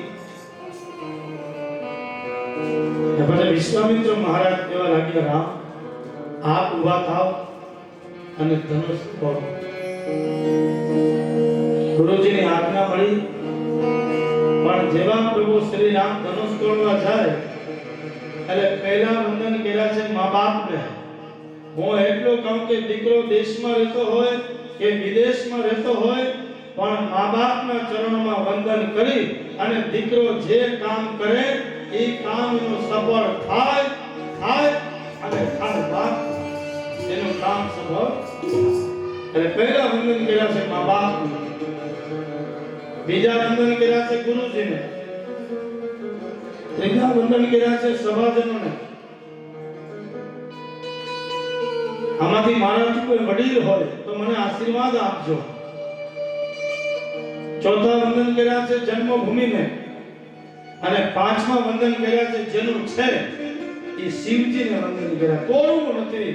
Speaker 2: પછી વિશ્વામિત્ર મહારાજ કહેવા લાગ્યા, રામ, આપ ઊભા થાવ અને ધનુષ તોડો. ગુરુજીની આજ્ઞા મળી, પણ જેવા પ્રભુ શ્રી રામ ધનુષ તોડવા જાય એટલે પહેલા વંદન કર્યા છે મા બાપને. હું એટલું કહું કે દીકરો દેશમાં રહેતો હોય કે વિદેશમાં રહેતો હોય, પણ મા બાપના ચરણોમાં વંદન કરી અને દીકરો જે કામ કરે એ કામ એનું સફળ થાય થાય અને થાય બાદ એનું કામ સફળ. એટલે પહેલા વંદન કર્યા છે મા બાપને, બીજા વંદન કર્યા છે ગુરુજીને, ત્રીજા વંદન કર્યા છે સભાજનોને. આમાંથી મારાથી કોઈ વડીલ હોય તો મને આશીર્વાદ આપજો. ચોથા વંદન કર્યા છે જન્મભૂમિને, અને પાંચમા વંદન કર્યા છે જેનું છે એ શિવજીને વંદન કર્યા. તોડવું નથી,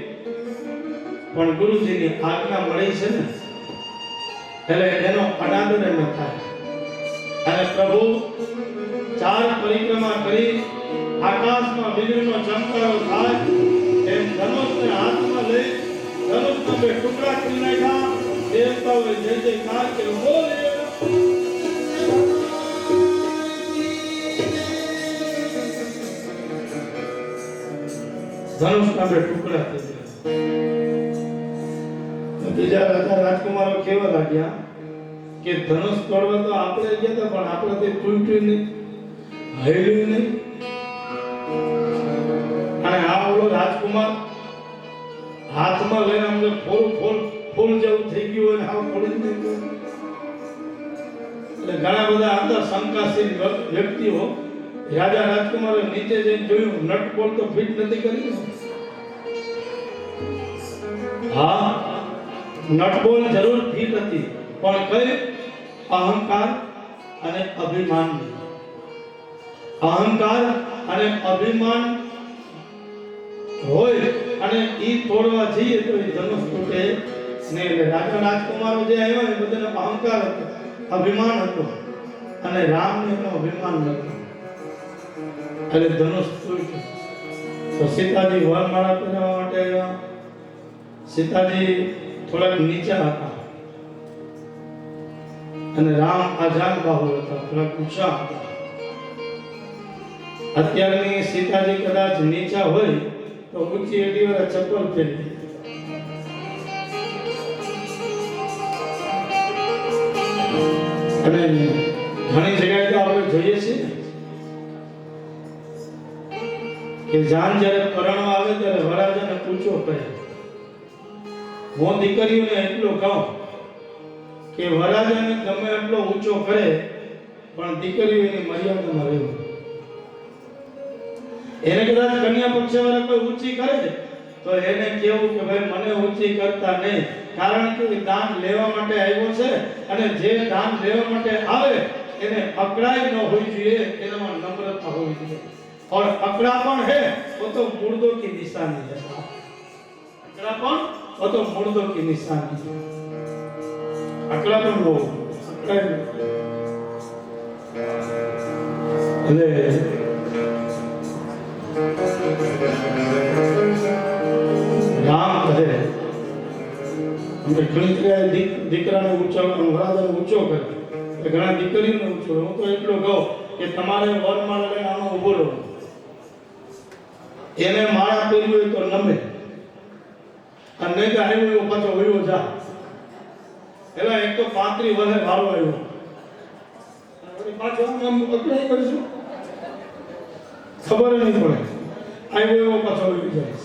Speaker 2: પણ ગુરુજીની આજ્ઞા મળી છે ને એટલે એનો અનાદર ન થાય. અને પ્રભુ ચાર પરિક્રમા કરી આકાશમાં વીજળીનો ચમકારો થાય એમ ધનુષને હાથમાં લઈ ધનુષના બે ટુકડા કરી નાખ્યા. દેવતાઓએ જય જયકાર કર્યો. બોલે ધનુષના બે ટુકડા થઈ ગયા. બીજા રાજા રાજકુમારો કહેવા લાગ્યા કે ધનુષ તોડવા તો આપણે ગયા હતા પણ આપણાથી તૂટ્યું નહીં, હલ્યું નહીં. અને આ ઓલો રાજકુમાર હાથમાં લઈને અમને ફૂલ જેવું થઈ ગયું અને હાવ પડી જ નહીં ગયું. એટલે ઘણા બધા અંદર શંકાશીલ વ્યક્તિઓ રાજા રાજકુમારે નીચે જઈને જોયું, નટ બોલ તો ફિટ નથી કરી. હા, નટ બોલ જરૂર ફિટ હતી, પણ કઈ અહંકાર અને અભિમાન. અહંકાર અને અભિમાન હોય અને ઈ તોડવા જઈએ તો એ ધનુષ તૂટે ને. એટલે રાજા રાજકુમારો જે આવ્યા એ બધાને અહંકાર હતો, અભિમાન હતો, અને રામને એનો અભિમાન નહોતો. એટલે ધનુષ તૂટ્યું. તો સીતાજી વરમાળા પહેરવા માટે આવ્યા. સીતાજી થોડાક નીચા હતા અને રામ આજાન બાહુ હતા, થોડાક ઊંચા હતા. અત્યારની સીતાજી કદાચ નીચા હોય તો ઊંચી એડી વાળા ચપ્પલ પહેરી. અને ઘણી જગ્યાએ તો આપણે જોઈએ છીએ કે જાન જ્યારે પરણવા આવે ત્યારે વરરાજાને ઊંચો કરે. હું દીકરીઓને એટલો કહું કે વરરાજાને ગમે એટલો ઊંચો કરે પણ દીકરીઓ એની મર્યાદામાં રહેવું. એને કદાચ કન્યા પક્ષવાળા કોઈ ઊંચી કરે તો એને કહેવું કે ભાઈ મને ઊંચી કરતા નહીં, કારણ કે દાન લેવા માટે આવ્યો છે અને જે દાન લેવા માટે આવે એને અકળાઈ ન હોવી જોઈએ, એનામાં નમ્રતા હોવી જોઈએ. और अकड़ापन है वो तो मुर्दों की निशानी है. अकड़ापन वो तो मुर्दों की निशानी है. अकड़ापन वो अरे राम कहे हमने घણી જગ્યાએ દીકરાને ઊંચો વરાદાને ઊંચો કરે, ઘણા દીકરીને ઊંચો. હું તો એટલો કહું કે તમારે વરમાળા લઈને આનો ઊભો રહો. એને માળા પહેરી હોય તો નમે, અને નહીં તો આવ્યો એવો પાછો વયો જા. એલા એક તો 35 વર્ષે વાળો આવ્યો, પાછો આમ અકળાઈ કરીશું ખબર નહીં પડે. આવ્યો એવો પાછો વયો જાય.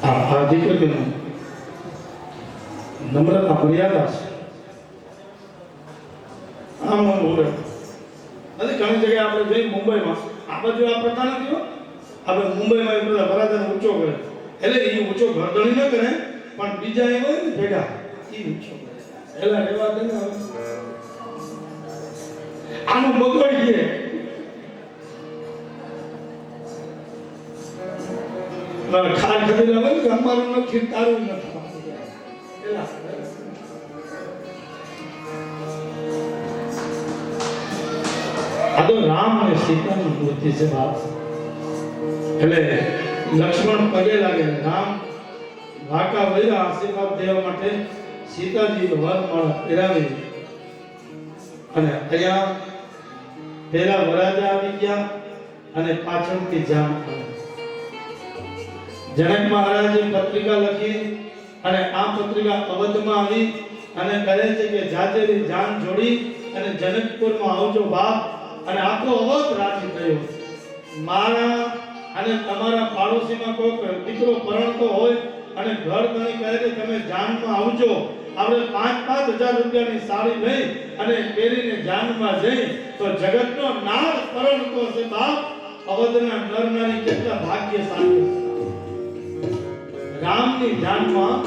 Speaker 2: આ દીકરીનું નમ્રતા મર્યાદા છે. આમ બોલે નથી. ઘણી જગ્યાએ આપણે જઈ મુંબઈમાં આ બાજુ આ પ્રથા નથી. આપણે મુંબઈમાં એ બધા વરાજાને ઊંચો કરે, એટલે એ ઊંચો ગરદણી ન કરે પણ બીજા એ હોય ને ભેગા એ ઊંચો કરે. એટલે રેવા દે ને, આનું બગડીએ. ખાર ખરીદા હોય કે અમારું નથી તારું નથી. આ તો રામ અને સીતાની મૂર્તિ છે બાપ. એટલે લક્ષ્મણ પગે લાગે, રામ વાંકા વળ્યા આશીર્વાદ દેવા માટે. સીતાજી વરમાળા પહેરાવી અને અહીંયા પહેલા વરરાજા આવી ગયા અને પાછળથી જામ આવ્યા. જનક મહારાજે પત્રિકા લખી અને આ પત્રિકા અવધમાં આવી અને કહે છે કે જાજેરી જાન જોડી અને જનકપુરમાં આવજો બાપ. અને આખો અવધ રાજી થયો. મારા અને તમારા પાડોશીમાં કોઈ દીકરો પરણતો હોય અને ઘર ગણી કહે કે તમે જાનમાં આવજો, આપણે 5,000 રૂપિયાની સાડી લઈ અને પહેરીને જાનમાં જઈ તો જગતનો નાથ પરણતો હશે બાપ. અવધના નર નારી કેટલા ભાગ્યશાળી. રામની જાનમાં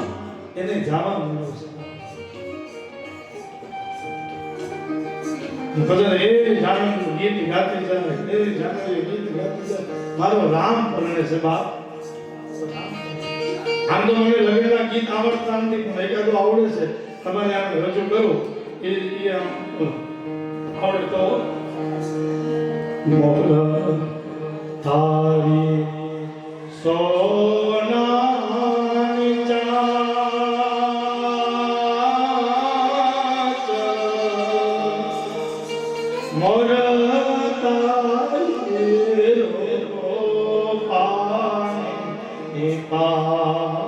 Speaker 2: એને જવા મળ્યો છે. ભજન એ જાનનું ગીત ગાતી જાય, એ જાનનું ગીત ગાતી જાય. મારો રામ પરણે છે બાપ. આમ તો મને લગેલા ગીત આવડતા નથી પણ એકાદું આવડે છે, તમારે આને રજૂ કરો એ આવડે તો. મોર તારી સોનાની ચાંચ, મોર તારી પાણી પા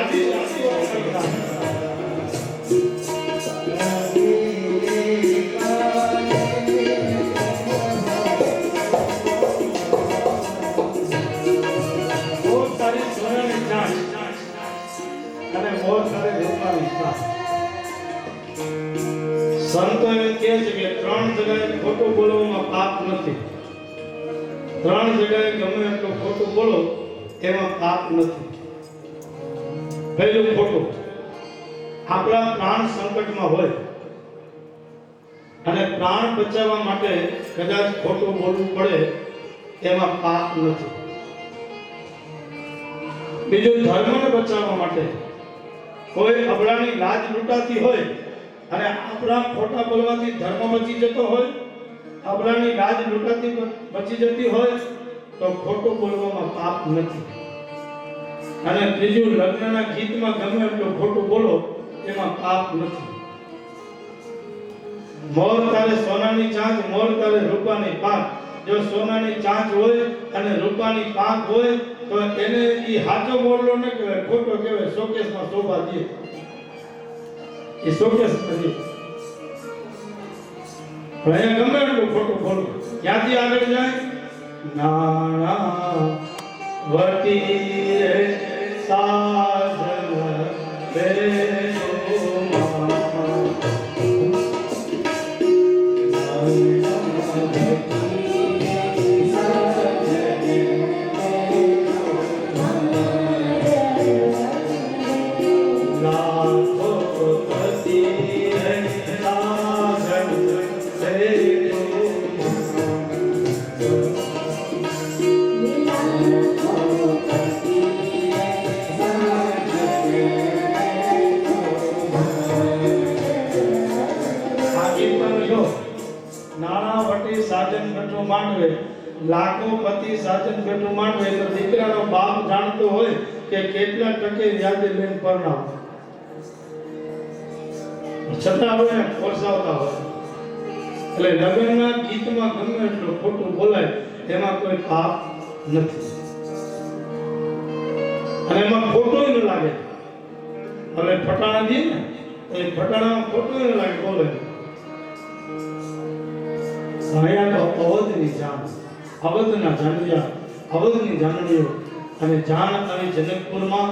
Speaker 2: લાડી લાડીઓ કરતા. મોર તારી સોનાની ચાંચ અને મોર તારે રૂપાની ચાંચ. સંતો એમ કહે છે કે 3 જગ્યાએ ખોટું બોલવામાં પાપ નથી. 3 જગ્યાએ ગમે એટલું ખોટું બોલો એમાં પાપ નથી. પહેલું ખોટું, આપણા પ્રાણ સંકટમાં હોય અને પ્રાણ બચાવવા માટે કદાચ ખોટું બોલવું પડે એમાં પાપ નથી. બીજું, ધર્મને બચાવવા માટે કોઈ અબળાની લાજ લૂંટાતી હોય અને આપણા ખોટા બોલવાથી ધર્મ બચી જતો હોય, અબળાની લાજ લૂંટાતી બચી જતી હોય તો ખોટું બોલવામાં પાપ નથી. અને ત્રીજું, લગ્નના ગીતમાં ગમે એટલું ખોટું બોલો એમાં પાપ નથી. મોર તારે સોનાની ચાંચ, મોર તારે રૂપાની પાંખ. જો સોનાની ચાંચ હોય અને રૂપાની પાંખ હોય તો એને ઈ હાચો બોલલો ન કહેવાય, ખોટો કહેવાય. શોકેસમાં શોભા દે, એ શોકેસ નથી. પણ અહીંયા ગમે એટલું ખોટું બોલો, ક્યાંથી આગળ જાય? નાણા વટી રે સાજન માંડવે, લાખો પતિ સાજન બેઠું માંડવે. તો દીકરાનો બાપ જાણતો હોય કે કેટલા ટકે વ્યાજે લઈને પરણાવ, છતાં હવે ફોર્સાવતા હોય. એટલે લગ્નના ગીતમાં ગમે એટલું ખોટું બોલાય એમાં કોઈ પાપ નથી. અને એમાં ખોટું ન લાગે. હવે ફટાણા દે ને તો એ ફટાણામાં ખોટું ન લાગે બોલે. અહીંયા તો અવધની જાણ, અવધના જાણ્યા, અવધની જાણ્યો. અને જાણ આવી જનકપુરમાં.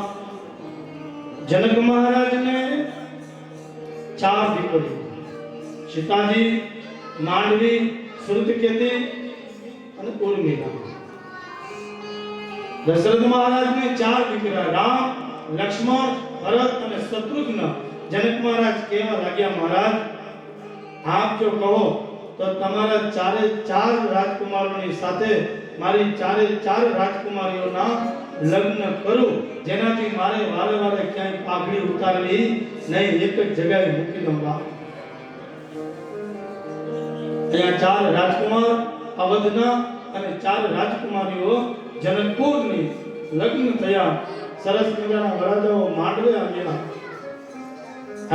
Speaker 2: જનક મહારાજને 4 દીકરીઓ, સીતાજી, માંડવી, શ્રુતકેતી અને ઉર્મિલા. દશરથ મહારાજને 4 દીકરા, રામ, લક્ષ્મણ, ભરત અને શત્રુઘ્ન. જનક મહારાજ કહેવા લાગ્યા, મહારાજ આપ જો કહો તો તમારા 4 રાજકુમારોની સાથે મારી 4 રાજકુમારીઓના લગ્ન કરું, જેનાથી મારે વારે વારે ક્યાંય પાઘડી ઉતારવી નહીં, એક જ જગ્યાએ મૂકી દઉં. અહીંયા 4 રાજકુમાર અવધના અને 4 રાજકુમારીઓ જનકપુરની લગ્ન થયા. સરસ મજાના વરાજાઓ માંડવે આવ્યા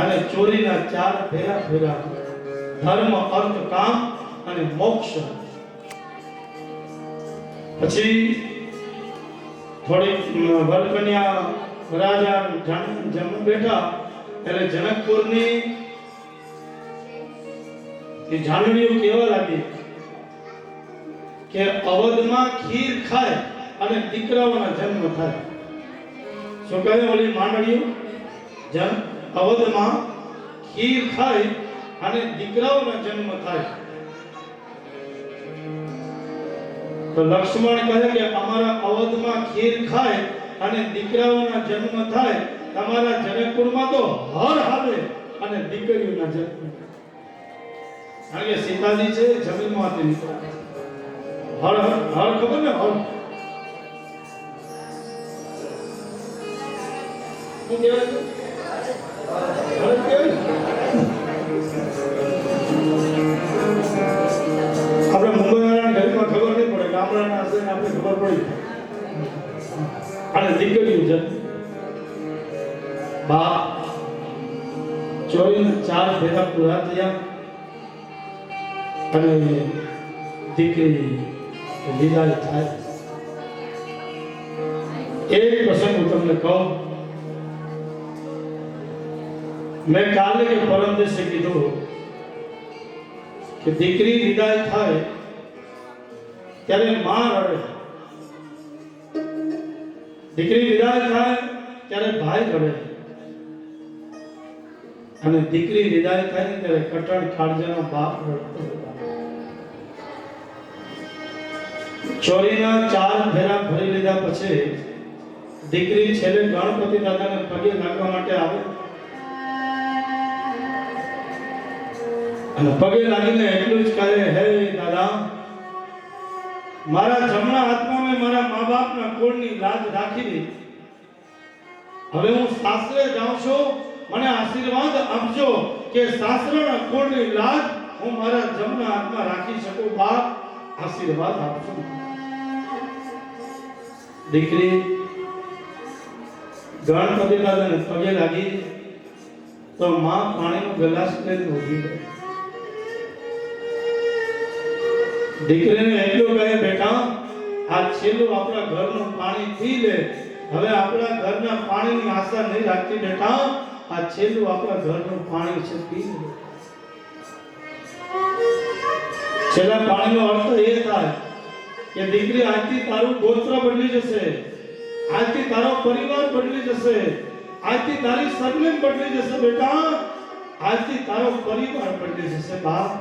Speaker 2: અને ચોરીના 4 ફેરા ફેરા. ધર્મ, અર્થ, કામ અને મોક્ષ. પછી થોડી વરકન્યા રાજા જમ બેઠા એટલે જનકપુરની એ જાનવીઓ કહેવા લાગી કે અવધમાં ખીર ખાય અને દીકરાઓના જન્મ થાય. શું કહે ઓલી માંડળીઓ? અવધમાં ખીર ખાય અને દીકરાઓના જન્મ થાય. તો લક્ષ્મણ કહે કે અમારા અવધમાં ખીર ખાય અને દીકરાઓના જન્મ થાય, તમારા જનકપુરમાં તો હર હાલે અને દીકરીઓના જન્મ. કારણ કે સીતાજી છે જમીનમાંથી નીકળ્યા. હર હર હર ખબર ને? હર શું કહેવાય? હર કહેવાય. આપણે મુંબઈવાળાના ઘરમાં ખબર નહીં પડે, ગામડાના હશે ને આપણે ખબર પડી. અને દીકરીઓ છે બા ચોરીને 4 ભેગા પૂરા થયા અને દીકરી વિદાય થાય. એક પ્રસંગ હું તમને કહું. મેં કાલે કે પરમ દિવસે કીધું કે દીકરી વિદાય થાય ત્યારે માં રડે, દીકરી વિદાય થાય ત્યારે ભાઈ રડે, અને દીકરી વિદાય થાય ને ત્યારે કટણ કાળજાનો બાપ રડતો હતો. ચોરીના 4 ફેરા ભરી લીધા પછી દીકરી છેલ્લે ગણપતિ દાદાને પગે લાગવા માટે આવે અને પગે લાગીને એટલું જ કહે, હે દાદા, મારા જમણા હાથમાં મેં મારા મા બાપના કુળની લાજ રાખી દીધી. હવે હું સાસરે જાઉં છું, મને આશીર્વાદ આપજો કે સાસરાના કુળની લાજ હું મારા જમણા હાથમાં રાખી શકું. બાપ, આશીર્વાદ આપજો. દીકરી ગણપતિ દાદાને પગે લાગી તો માં પાણીનો ગ્લાસ લઈને ઊભી ગઈ. દીકરીને એટલું કહે, બેટા, આ છેલ્લું આપણા ઘરનું પાણી પી લે. હવે આપણા ઘરના પાણીની આશા નહીં રાખતી બેટા, આ છેલ્લું આપણા ઘરનું પાણી છે, પી લે. છેલ્લા પાણીનો અર્થ એ થાય કે દીકરી, આજથી તારું ગોત્ર બદલી જશે, આજથી તારો પરિવાર બદલી જશે, આજથી તારી સરનેમ બદલી જશે બેટા, આજથી તારો પરિવાર બદલી જશે. બાપ,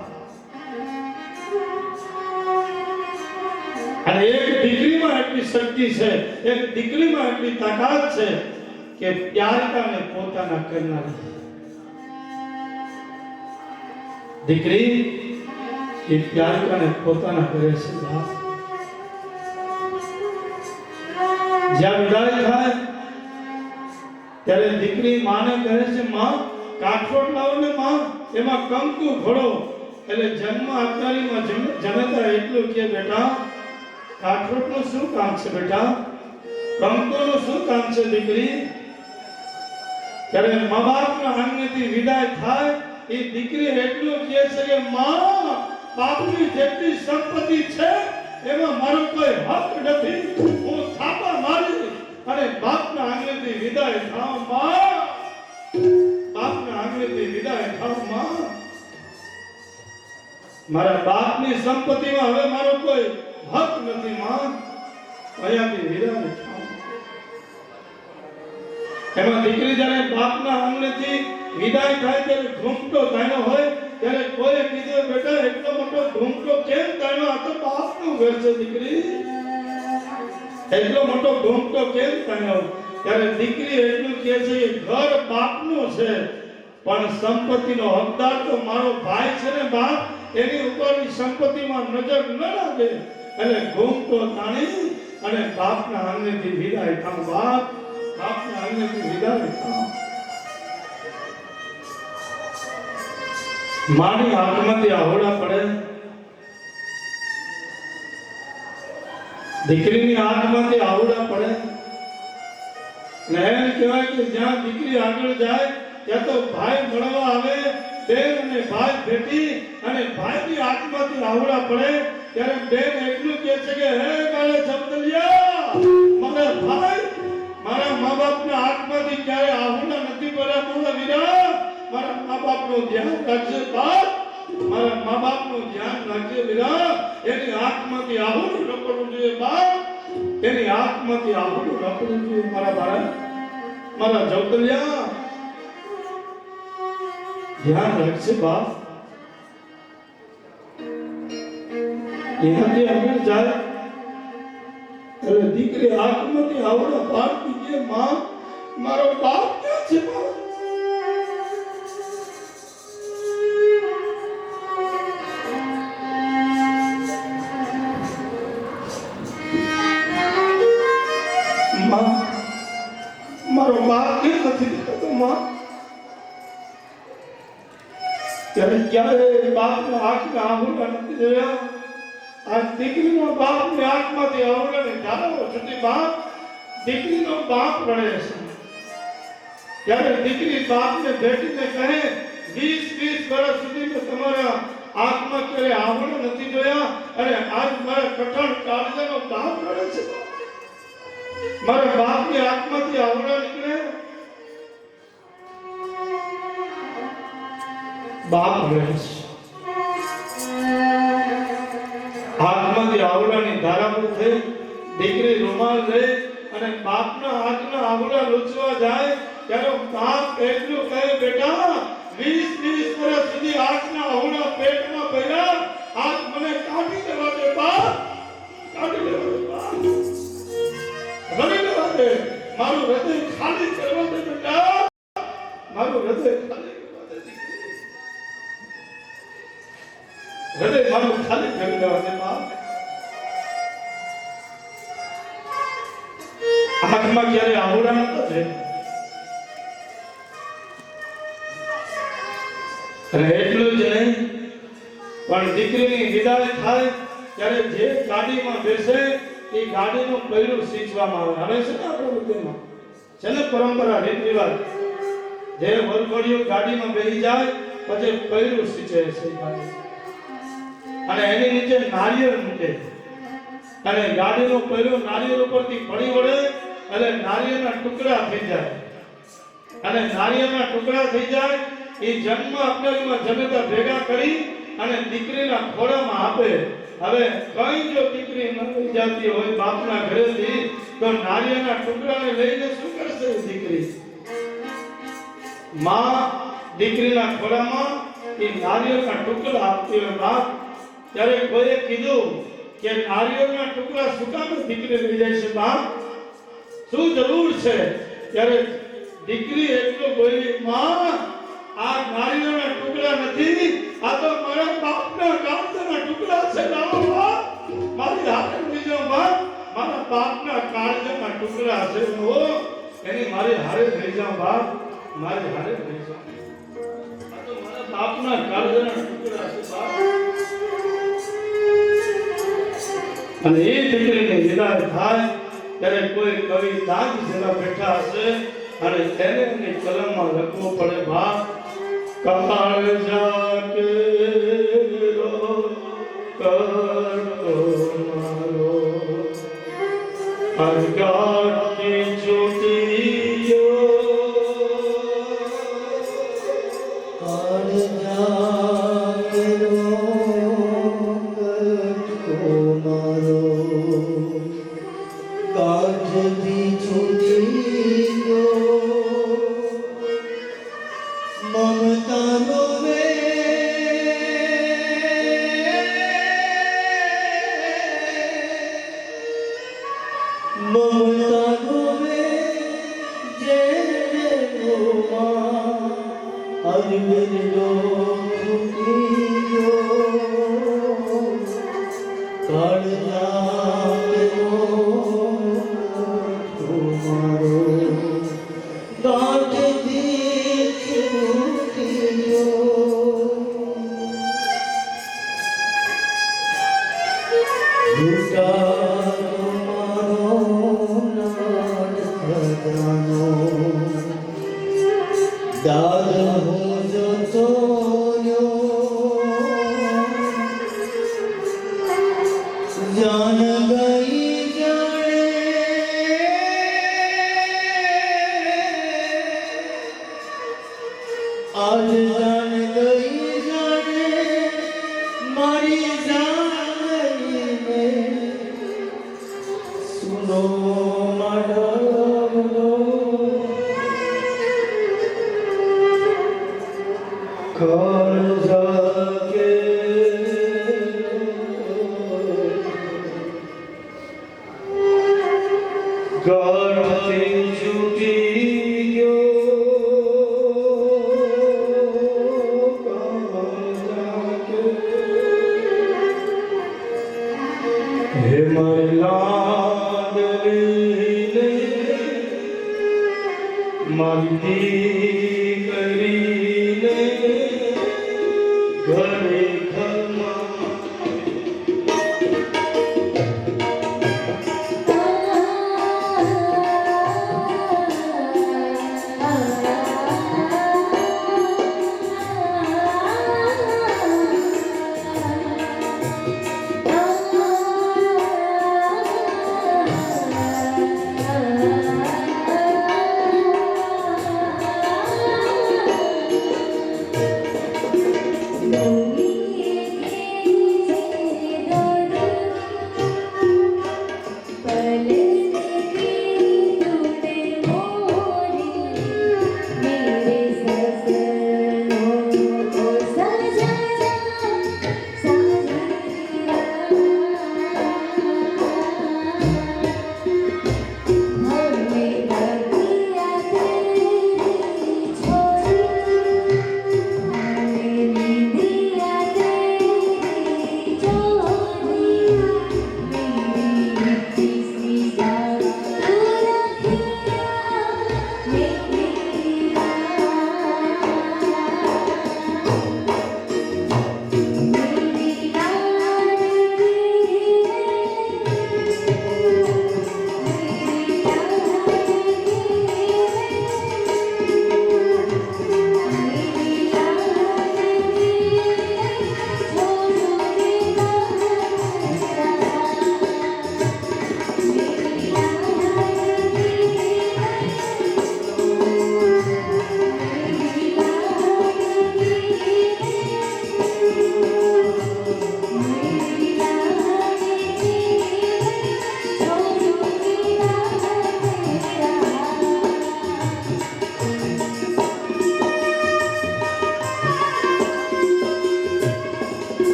Speaker 2: અને એક દીકરીમાં એટલી શક્તિ છે, એક દીકરીમાં એટલી તાકાત છે કે પ્યારિકાને પોતાના કરનારી દીકરી એ પ્યારિકાને પોતાના કરે છે. બાપ, જ્યાં વિદાય થાય ત્યારે દીકરી માને કહે છે, માં, કાઠોટ લાવો ને માં, એમાં કંકુ ઘોડો. એટલે જન્મ આપનારીમાં જનતા એટલું કે, બેટા, કાઠોટનું શું કામ છે બેટા, કંકુનું શું કામ છે દીકરી? ત્યારે મા બાપના આંગણેથી વિદાય થાય એ દીકરી એટલું કહે છે કે, માં, બાપની જેટલી સંપત્તિ છે એમાં મારો કોઈ હક નથી. હું થાપા મારી અને બાપના આંગણેથી વિદાય થાવ માં, બાપના આંગણેથી વિદાય થાવ માં. મારા બાપની સંપત્તિમાં હવે મારો કોઈ હક નથી માં, અહીંયાથી વિદાય થાવ. એમાં દીકરી જ્યારે બાપના આંગણેથી વિદાય થાય ત્યારે ઘૂમટો તાણ્યો હોય ત્યારે કોઈ કીધું, બેટા, એટલો મોટો ઘૂમટો કેમ તાણ્યો? આ તો બાપનું ઘર છે દીકરી, એટલો મોટો ઘૂમટો કેમ તાણ્યો? ત્યારે દીકરી એટલું કહે છે કે ઘર બાપનું છે પણ સંપત્તિનો હકદાર તો મારો ભાઈ છે ને બાપ, એની ઉપરની સંપત્તિમાં નજર ન લાગે. એટલે ઘૂમટો તાણી અને બાપના આંગણેથી વિદાય થાવ. બાપ, બાપના આંગણેથી વિદાય થાવ. માની આંખમાંથી આહોડા પડે, દીકરીની આંખમાંથી આહોડા પડે. ને એમ કહેવાય કે જ્યાં દીકરી આગળ જાય ત્યાં તો ભાઈ મળવા આવે, બેન અને ભાઈ ભેટી, અને ભાઈની આંખમાંથી આહોડા પડે ત્યારે બેન એટલું કહે છે કે, હે મારા જમદલિયા, મારા ભાઈ, મારા મા બાપના આંખમાંથી ક્યારે આહોડા નથી પડ્યા. બોલા વીરા, મારા મા બાપનું ધ્યાન રાખજે બાપ, મારા મા બાપનું ધ્યાન રાખજે વીરા. એની આંખમાંથી આહોડું ન પડવું જોઈએ બાપ, એની આંખમાંથી આહોડું ન પડવું જોઈએ મારા બાળક, મારા જવતલિયા, ધ્યાન રાખજે બાપ. એનાથી આગળ જાય એટલે દીકરી આંખમાંથી આહોડા પાડતી કે, માં, મારો બાપ ક્યાં છે બાપ? મારો બાપ કેમ નથી દેખાતો માં? ત્યારે ક્યારે બાપના આંખના આહોડા નથી જોયા? આ દીકરીનો બાપની આંખમાંથી આહોડાને ધારાઓ છૂટી. બાપ, દીકરીનો બાપ રડે છે. ત્યારે દીકરી બાપને ભેટીને કહે, 20 વર્ષ સુધી મેં તમારા આંખમાં ક્યારે આહોડા નથી જોયા અને આજ મારા કઠણ કાળજાનો બાપ રડે છે. મારા બાપની આંખમાંથી આહોડા નીકળે. બાપ રહે છે. હાથમાંથી આવડાની ધારાપુર થઈ દીકરી રૂમાલ લઈ અને બાપના હાથના આવડા લૂછવા જાય ત્યારે બાપ એટલું કહે, બેટા 20 વર્ષ સુધી હાથના આવડા પેટમાં ભર્યા, હાથ મને કાઢી દેવા દે બાપ, કાઢી દેવા દે બાપ, કાઢી દેવા દે, મારું હૃદય ખાલી કરવા દે બેટા, મારું હૃદય ખાલી કરવા દે દીકરી, હૃદય મારું ખાલી કરી દેવા દે બાપ. હાથમાં ક્યારે આવડા નતા છે અને એટલું જ નહીં પણ દીકરીની વિદાય થાય ત્યારે જે ગાડીમાં બેસે એ ગાડીનું પૈડું સીંચવામાં આવે. હવે છે ને આપણા બુદ્ધિમાં છે ને પરંપરા રીત રિવાજ, જે વરઘોડીઓ ગાડીમાં બેસી જાય પછી પૈડું સીંચે છે ગાડી અને એની નીચે નારિયેળ મૂકે અને ગાડીનું પૈડું નારિયેળ ઉપરથી પડી વળે એટલે નારિયેળના ટુકડા થઈ જાય અને નારિયેળના ટુકડા થઈ જાય એ જન્મ અપનાવીમાં જનતા ભેગા કરી અને દીકરીના ખોળામાં આપે. હવે કઈ જો દીકરી ન લઈ જતી હોય બાપના ઘરેથી તો નારિયેળના ટુકડાને લઈને શું કરશે દીકરી? માં દીકરીના ખોળામાં એ નારિયેળના ટુકડા આપતી હોય બાપ. ત્યારે કોઈએ કીધું કે નારિયેળના ટુકડા શું કામ દીકરી લઈ જાય છે બાપ, શું જરૂર છે? ત્યારે દીકરી એટલું બોલી, માં આ નારિયેળના ટુકડા નથી, આ તો મારા બાપના કાળજાના ટુકડા છે. લાવો બાપ, મારી હાથે લઈ જાઓ બાપ, મારા બાપના કાળજાના ટુકડા છે, ઓ એની મારી હારે લઈ જાઓ બાપ, મારી હારે લઈ જાઓ, આ તો મારા બાપના કાળજાના ટુકડા છે બાપ. અને એ દીકરીની વિદાય થાય ત્યારે કોઈ કવિ દાગ જેવા બેઠા હશે અને તેને એની કલમમાં લખવું પડે, બાપ કાળજા કેરો કરતો મારો અરગાટની છૂટીયો,
Speaker 3: કાળજા કેરો કરતો મારો કાળજી છૂટી ગયો, મમતાનો મમતાનો જેનો અરવિંદો છૂટી ગયો, કાળજા કેરો મારો ગાંઠથી છૂટ્યો, લૂંટારો મારો નાદ ખજાનો, દાદ હું જોતો જાન ગઈ જાણે, આજ જાન ગઈ જાણે મારી જાનને, સુનો માડવલો કાળજા ગાંઠથી છૂટી ગયો, કાળજા કે હે મારી લાડલીને મારી દીકરીને ઘરે ઘરમાં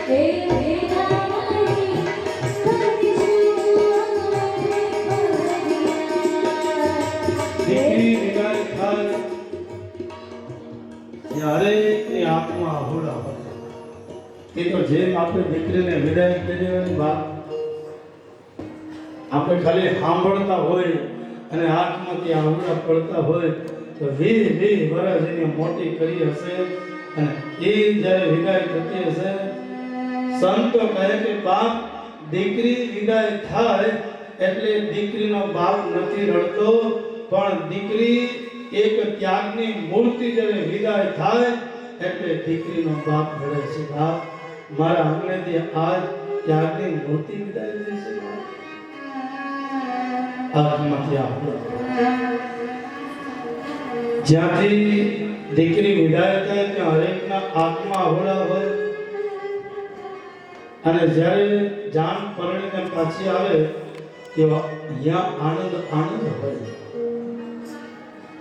Speaker 2: દીકરી વિદાય થાય ત્યારે એ આત્મા આહુડા હોય. એ તો જેમ આપણે દીકરીને વિદાય કરી હોય વાત આપણે ખાલી સાંભળતા હોય અને આંખમાંથી આહુડા પડતા હોય તો 20 વર્ષ એની મોટી કરી હશે અને એ જ્યારે વિદાય થતી હશે સંતો કહે કે બાપ દીકરી વિદાય થાય એટલે દીકરીનો બાપ નથી રડતો પણ દીકરી એક ત્યાગની મૂર્તિ જ્યારે વિદાય થાય એટલે દીકરીનો બાપ રડે છે. બાપ મારા આંગણેથી આજ ત્યાગની મૂર્તિ વિદાય થઈ છે. આત્માથી આપણો જ્યાંથી દીકરી વિદાય થાય ત્યાં હરેકના આત્મા હોળા હોય અને જ્યારે જાન પરણીને પાછી આવે તેવા અહીંયા આનંદ આનંદ હોય.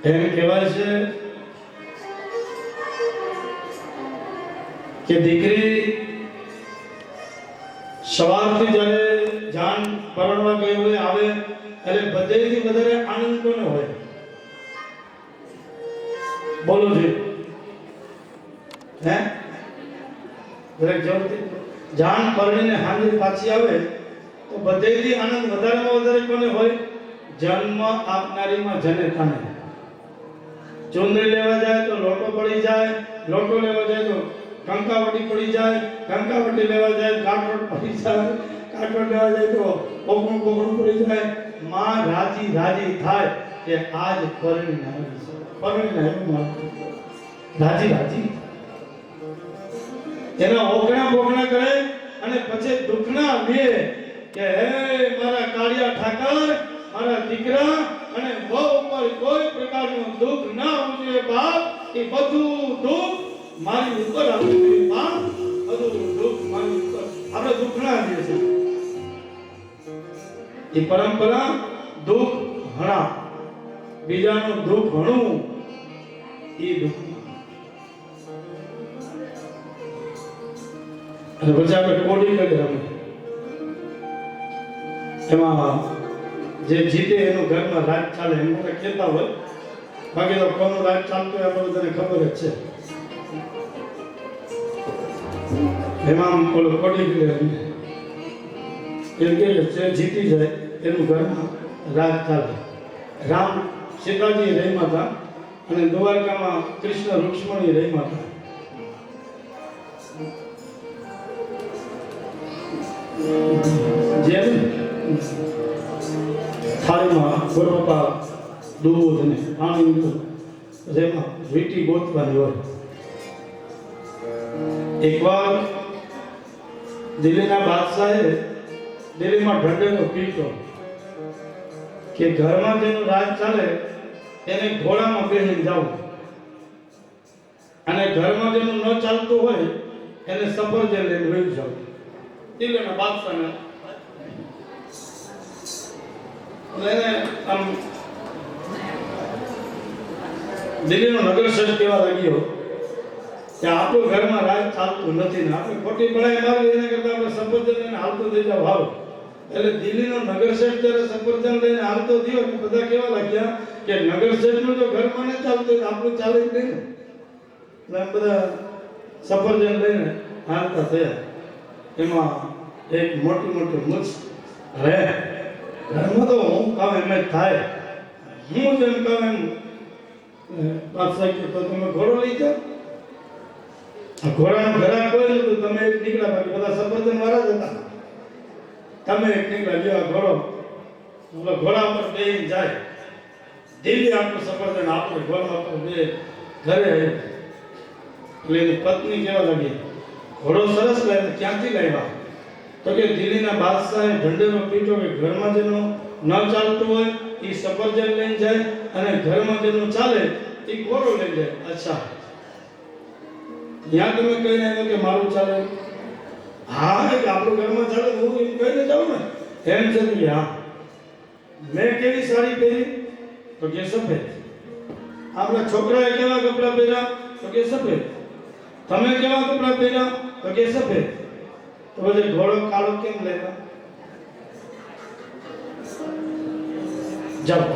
Speaker 2: એમ કહેવાય છે કે દીકરી સવારથી જ્યારે જાન પરણવા ગઈ હોય આવે એટલે બધેથી વધારે આનંદ કોને હોય? બોલો છે હે દરેક જોરથી જાન પરણીને હાંજે પાછી આવે તો બધેથી આનંદ વધારેમાં વધારે કોને હોય? જન્મ આપનારીમાં જનેતાને. ચુંદડી લેવા જાય તો લોટો પડી જાય, લોટો લેવા જાય તો કંકાવટી પડી જાય, કંકાવટી લેવા જાય કાટોટ પડી જાય, કાટોટ લેવા જાય તો કોકણું કોકણું પડી જાય. માં રાજી રાજી થાય કે આજ પરણીને આવી છે, પરણીને આવ્યું રાજી રાજી એના ઓગણા બોગણા કરે અને પછી દુઃખના વે કે હે મારા કાળિયા ઠાકર મારા દીકરા અને બહુ ઉપર કોઈ પ્રકારનું દુઃખ ના આવવું જોઈએ બાપ. એ બધું દુઃખ મારી ઉપર આવવું જોઈએ બાપ, બધું દુઃખ મારી ઉપર. આપણે દુઃખ ના દે છે એ પરંપરા દુઃખ હણા બીજાનું દુઃખ હણવું એ દુઃખ. અને પછી આપણે કોડી કરી રમે એમાં જે જીતે એનું ઘરમાં રાજ ચાલે એમ મોટા કહેતા હોય. બાકી તો કોનું રાજ ચાલતું હોય આપણે બધાને ખબર જ છે. એમાં ઓલો કોડી કરી રમે એમ કે જે જીતી જાય એનું ઘરમાં રાજ ચાલે. રામ સીતાજી રહીમાં હતા અને દ્વારકામાં કૃષ્ણ રૂક્ષ્મણી રહીમાં હતા. જેમ થાળીમાં બરોપા દૂધ અને પાણી મૂકું જેમાં વીટી ગોતવાની હોય. એકવાર દિલ્હીના બાદશાહે દિલ્હીમાં ઢંઢેરો પીટો કે ઘરમાં જેનું રાજ ચાલે એને ઘોડામાં બેસીને જાવું અને ઘરમાં જેનું ન ચાલતું હોય એને સફરજન લઈને વહી જાવું. દિલ્હીના બાદશાહને એને આમ દિલ્હીનો નગર શેઠ કહેવા લાગ્યો કે આપણું ઘરમાં રાજ ચાલતું નથી ને આપણે ખોટી પડાઈ મારી એના કરતા આપણે સફરજન લઈને હાલતો થઈ જાવ ભાવ. એટલે દિલ્હીનો નગર શેઠ જ્યારે સફરજન લઈને હાલતો થયો તો બધા કહેવા લાગ્યા કે નગર શેઠનું જો ઘરમાં ન ચાલતું તો આપણું ચાલે જ નહીં ને. એટલે બધા સફરજન લઈને હાલતા થયા. એમાં એક મોટી મોટી મૂછ રે ઘરમાં તો હું કામ એમ જ થાય, હું જેમ કામ એમ. બાદશાહ કે તો તમે ઘોડો લઈ જાઓ. આ ઘોડાનું ઘરાક કોઈ નતું, તમે એક નીકળ્યા બાકી બધા સફરજન વાળા જ હતા. તમે એક નીકળ્યા લ્યો આ ઘોડો ઘોડા ઉપર બેસી જાય દિલ્હી આપણું સફરજન આપણે ઘોડા ઉપર બે ઘરે આવ્યો. એટલે એની પત્ની કહેવા લાગી ઘોડો સરસ લાવ્યો, ક્યાંથી લાવ્યા? તો કે દિલ્હીના બાદશાહે ઢંઢેરો પીટો કે ઘરમાં જેનું ન ચાલતું હોય એ સફરજન લઈને જાય અને ઘરમાં જેનું ચાલે એ ઘોડો લઈ જાય. અચ્છા ત્યાં તમે કહીને આવ્યો કે મારું ચાલે? હા કે આપણું ઘરમાં ચાલે હું એમ કહીને જાઉં ને એમ છે કે હા. મેં કેવી સાડી પહેરી? તો કે સફેદ. આપણા છોકરાએ કેવા કપડાં પહેર્યા? તો કે સફેદ. તમે કેવા કપડાં પહેર્યા? તો કે સફેદ. તો પછી ઘોડો કાળો કેમ લેવા? જાઓ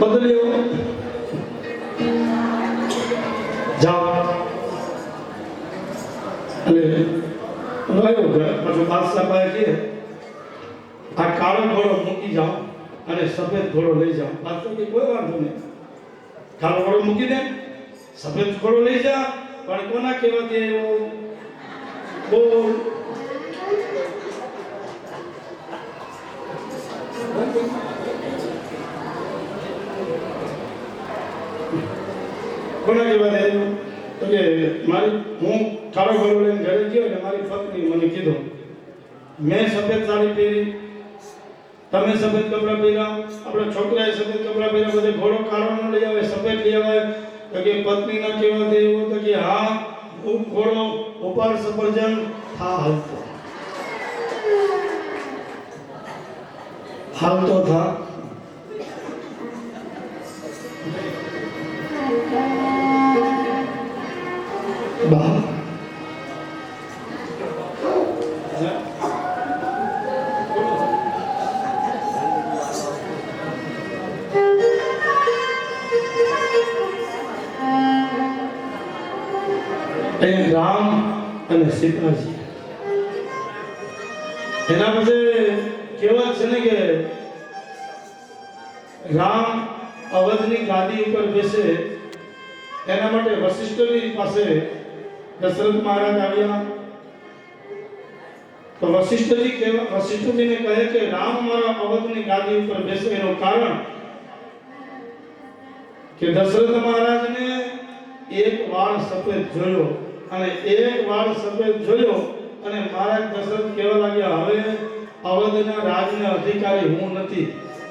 Speaker 2: બદલ્યો, જાઓ રહ્યો પાછો બાદશાહ પાસે કે આ કાળો ઘોડો મૂકી જાઓ અને સફેદ ઘોડો લઈ જાઓ. બાદશાહ કે કોઈ વાંધો નહીં, કાળો ઘોડો મૂકી દે, સફેદ ઘોડો લઈ જા. પણ કોના કહેવાથી એવો બોલ કોના કહેવાથી આવ્યો? તો કે મારી હું કાળો ઘોડો લઈને ઘરે ગયો ને મારી પત્ની મને કીધું મેં સફેદ સાડી પહેરી, તમે સફેદ કપડાં પહેર્યા, આપણા છોકરાએ સફેદ કપડાં પહેર્યા, બધે ઘોડો કાળો ન લઈ આવે સફેદ લઈ આવે. તો કે પત્ની ના કહેવાથી એવું તો કે હા હું ઘોડો ઉપાડ સફરજન થા હાલતો થા. બા રામ અને સીતાજી એના પછી કહેવત છે ને કે રામ અવધની ગાદી ઉપર બેસે એના માટે વશિષ્ઠની પાસે દશરથ મહારાજ આવ્યા. તો વશિષ્ઠજીને કહે કે રામ મારા અવધની ગાદી ઉપર બેસે એનું કારણ કે દશરથ મહારાજને એક વાળ સફેદ જોયો અને એક વાળ સફેદ જોયો અને મહારાજ દશરથ કહેવા લાગ્યા હવે અવધના રાજના અધિકારી હું નથી,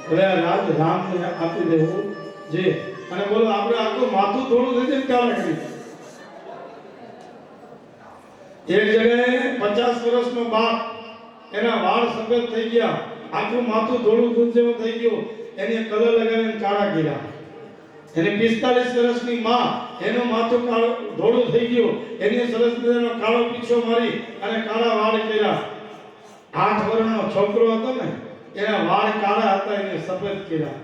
Speaker 2: હવે આ રાજ રામને આપી દેવું જોઈએ. અને બોલો આપણે આખું માથું થોડું થઈ જાય કાળા કરી. એક જગ્યાએ 50 વર્ષનો બાપ એના વાળ સફેદ થઈ ગયા, આખું માથું થોડું દૂધ જેવું થઈ ગયું, એને કલર લગાવીને કાળા કર્યા. એને 45 વર્ષની માં એનું માથું કાળું ધોળું થઈ ગયું, એની સરસ મજાનો કાળો પીછો મારી અને કાળા વાળ કર્યા. 8 વર્ષનો છોકરો હતો ને એના વાળ કાળા હતા એને સફેદ કર્યા.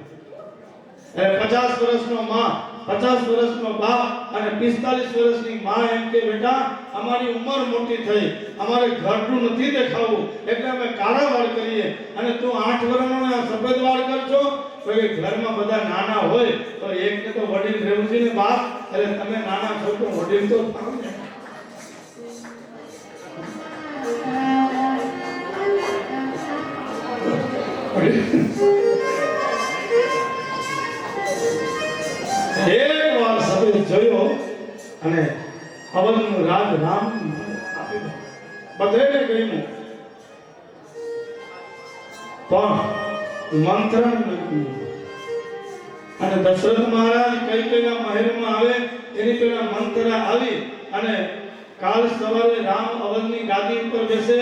Speaker 2: અને 50 વર્ષનો માં 50 વર્ષનો બાપ અને 45 વર્ષની માં એમ કે બેટા અમારી ઉંમર મોટી થઈ, અમારે ઘરનું નથી દેખાવું એટલે અમે કાળા વાળ કરીએ અને તું 8 વર્ષનો ને સફેદ વાળ કરજો. તો એ ઘરમાં બધા નાના હોય તો એકને તો વડીલ રહેવું છે ને બાપ, એટલે તમે નાના છો તો વડીલ તો થાવ ને. એક વાર સફેદ જોયો અને અવધનું રાજ રામ આપી બધેને કહ્યું પણ મંત્રણ નથી. અને દશરથ મહારાજ કૈકેયીના મહેલમાં આવે એની પહેલા મંત્રા આવી અને કાલ સવારે રામ અવધની ગાદી ઉપર બેસે.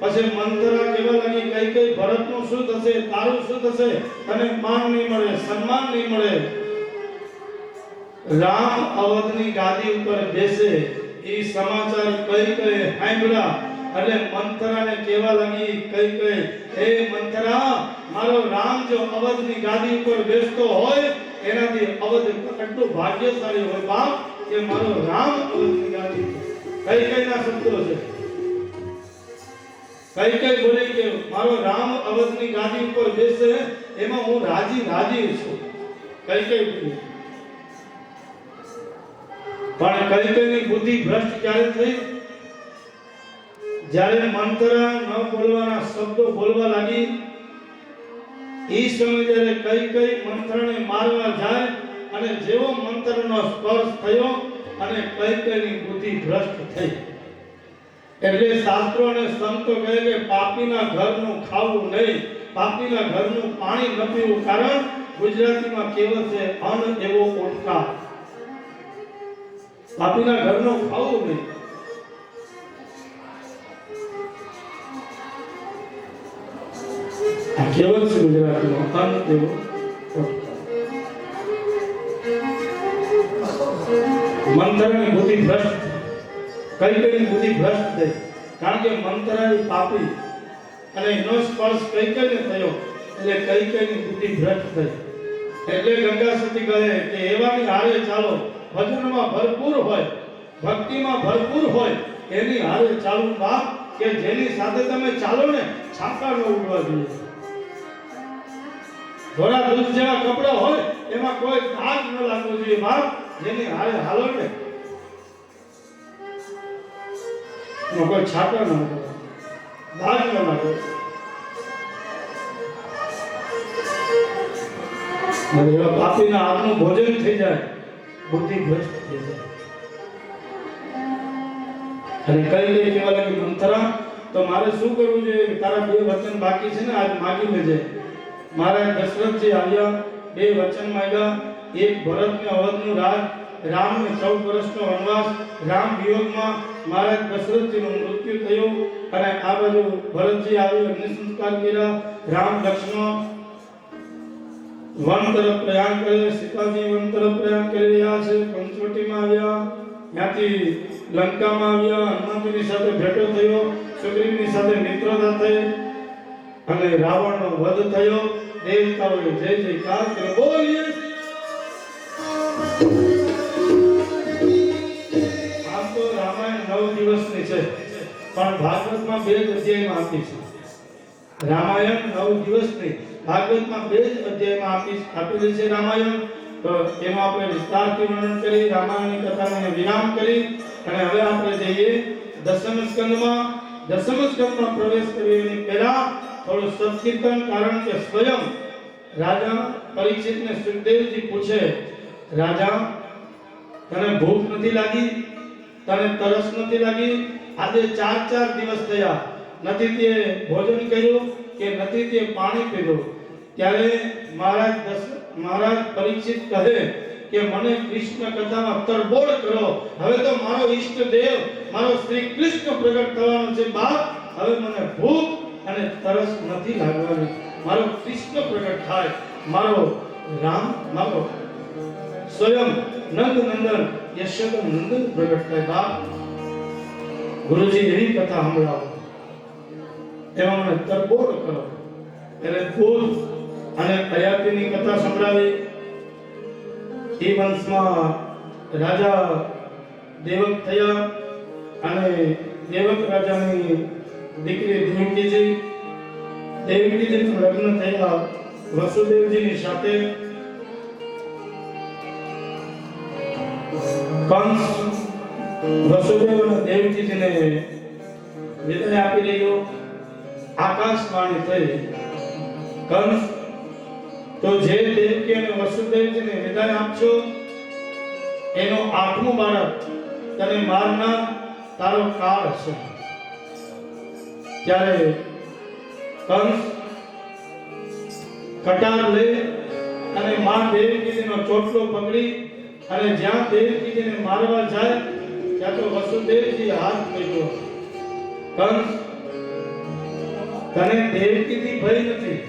Speaker 2: પછી મંત્રા કહેવા લાગી કૈકેયી ભરતનું શું થશે, તારું શું થશે, તને માન નહીં મળે, સન્માન નહીં મળે. રામ અવધની ગાદી ઉપર બેસે એ સમાચાર કૈકેયી સાંભળ્યા એટલે મંત્રાને કહેવા લાગી કૈકેયી હે મંત્રા મારો રામ જો અવધની ગાદી ઉપર બેસતો હોય એનાથી અવધ કેટલું ભાગ્યશાળી હોય બાપ કે મારો રામ અવધની ગાદી. કૈકેયીના શબ્દો છે. કૈકેયી બોલે કે મારો રામ અવધની ગાદી ઉપર બેસે એમાં હું રાજી છું. કૈકેયી બોલી. પણ કૈકેયીની બુદ્ધિ ભ્રષ્ટ ક્યારે થઈ? જ્યારે મંત્રા ન બોલવાના શબ્દો બોલવા લાગી એ સમયે જ્યારે કૈકેયી મંત્રને મારવા જાય અને જેવો મંત્રનો સ્પર્શ થયો અને કૈકેયીની બુદ્ધિ ભ્રષ્ટ થઈ. એટલે શાસ્ત્રો અને સંતો કહે કે પાપીના ઘરનું ખાવું નહીં, પાપીના ઘરનું પાણી ન પીવું. કારણ ગુજરાતીમાં કહેવત છે અન્ન એવો ઓટકાર. પાપીના ઘરનું ખાવું નહીં. આ કહેવત છે ગુજરાતીમાં અન્ન એવો ઓટકાર. મંત્રની બુદ્ધિ ભ્રષ્ટ કઈ બુદ્ધિ ભ્રષ્ટ થઈ, કારણ કે મંતરાય પાપી અને એનો સ્પર્શ કઈ થયો એટલે કઈ બુદ્ધિ ભ્રષ્ટ થઈ. એટલે ગંગા સતી કહે કે એવાની હારે ચાલો, ભજનમાં ભરપૂર હોય, ભક્તિમાં ભરપૂર હોય એની હારે ચાલવું બાપ, કે જેની સાથે તમે ચાલો ને છાપા ન ઉડવા જોઈએ. થોડા દૂધ જેવા કપડા હોય એમાં કોઈ દાગ ન લાગવો જોઈએ બાપ, જેની હારે હાલો ને એમાં કોઈ છાપા ન લાગે, દાગ ન લાગે. એવા પાપીના હાથનું ભોજન થઈ જાય, બુદ્ધિ ભ્રષ્ટ થઈ જાય. અને કઈ કહેવા લાગી મંથરા, તો મારે શું કરવું જોઈએ? તારા બે વચન બાકી છે ને, આજ માગી લેજે. મહારાજ દશરથજી આવ્યા, બે વચન માંગ્યા. એક ભરત ને અવધનું રાજ, રામ ને 14 વર્ષનો વનવાસ. રામ વિયોગમાં મહારાજ દશરથજીનું મૃત્યુ થયું અને આ બાજુ ભરતજી આવી અગ્નિ સંસ્કાર કર્યા. રામ લક્ષ્મણ વન તરફ પ્રયાણ કરે, સીતાજી વન તરફ પ્રયાણ કરી રહ્યા છે. પંચવટીમાં આવ્યા, ત્યાંથી લંકામાં આવ્યા, હનુમાનજીની સાથે ભેટો થયો, સુગ્રીવની સાથે મિત્રતા થઈ અને રાવણનો વધ થયો. દેવતાઓએ જય જયકાર કર્યો, બોલીએ. આમ તો રામાયણ 9 દિવસની છે, પણ ભાગવતમાં 2 જ અધ્યાયમાં આપી છે. રામાયણ 9 દિવસની, ભાગવતમાં 2 જ અધ્યાયમાં આપેલી છે રામાયણ. તો એનો આપણે વિસ્તારથી વર્ણન કરી, રામાયણની કથાને વિરામ કરી અને હવે આપણે જઈએ દસમ સ્કંદમાં. દસમ સ્કંદમાં પ્રવેશ કરવાની પહેલા થોડું સત્કીર્તન, કારણ કે સ્વયં રાજા પરીક્ષિતને સુખદેવજી પૂછે, રાજા તને ભૂખ નથી લાગી? તને તરસ નથી લાગી? આજે 4 દિવસ થયા, નથી તે ભોજન કર્યું કે નથી તે પાણી પીધું. ત્યારે મહારાજ પરીક્ષિત કહે કે મને કૃષ્ણ કથામાં તરબોળ કરો. હવે તો મારો ઈષ્ટ દેવ, મારો શ્રી કૃષ્ણ પ્રગટ થવાનો છે બાપ. હવે મને ભૂખ અને તરસ નથી લાગવાની. મારો કૃષ્ણ પ્રગટ થાય, મારો રામ, મારો સ્વયં નંદનંદન યશોદા નંદન પ્રગટ થાય બાપ. ગુરુજી એવી કથા સંભળાવો, એમાં મને તરબોળ કરો. એટલે ફૂલ અને અયાતીની કથા સંભળાવી. એ વંશમાં રાજા દેવક થયા અને દેવક રાજાની દીકરી દેવકીજીનું લગ્ન થયા વસુદેવજીની સાથે. કંસ વસુદેવ અને દેવકીજીને વિદાય આપી રહ્યો. આકાશવાણી થઈ, કંસ તો જે દેવકી અને વસુદેવજીને વિદાય આપશો એનો 8મું બાળક તને મારનાર તારો કાળ હશે. ત્યારે કંસ કટાર લે અને માં દેવકીજીનો ચોટલો પકડી અને જ્યાં દેવકીજીને મારવા જાય ત્યાં તો વસુદેવજી હાથ મૂક્યો. કંસ તને દેવકીથી ભય નથી,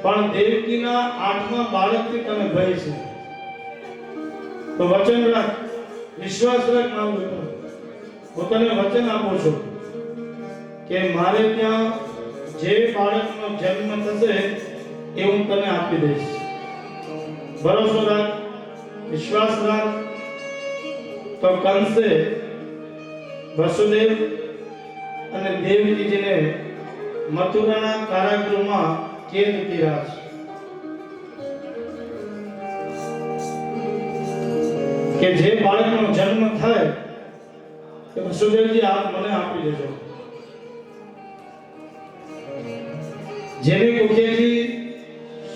Speaker 2: પણ દેવકીના 8મા બાળકથી તને ભય છે. તો વચન રાખ, વિશ્વાસ રાખ મારો બેટો. હું તને વચન આપું છું કે મારે ત્યાં જે બાળકનો જન્મ થશે એ હું તને આપી દઈશ. ભરોસો રાખ, વિશ્વાસ રાખ. તો કંસે વસુદેવ અને દેવકીજીને મથુરાના કારાગૃહમાં કેદ કર્યા છે કે જે બાળકનો જન્મ થાય તે વસુદેવજી આપ મને આપી દેજો. જેની કુખેથી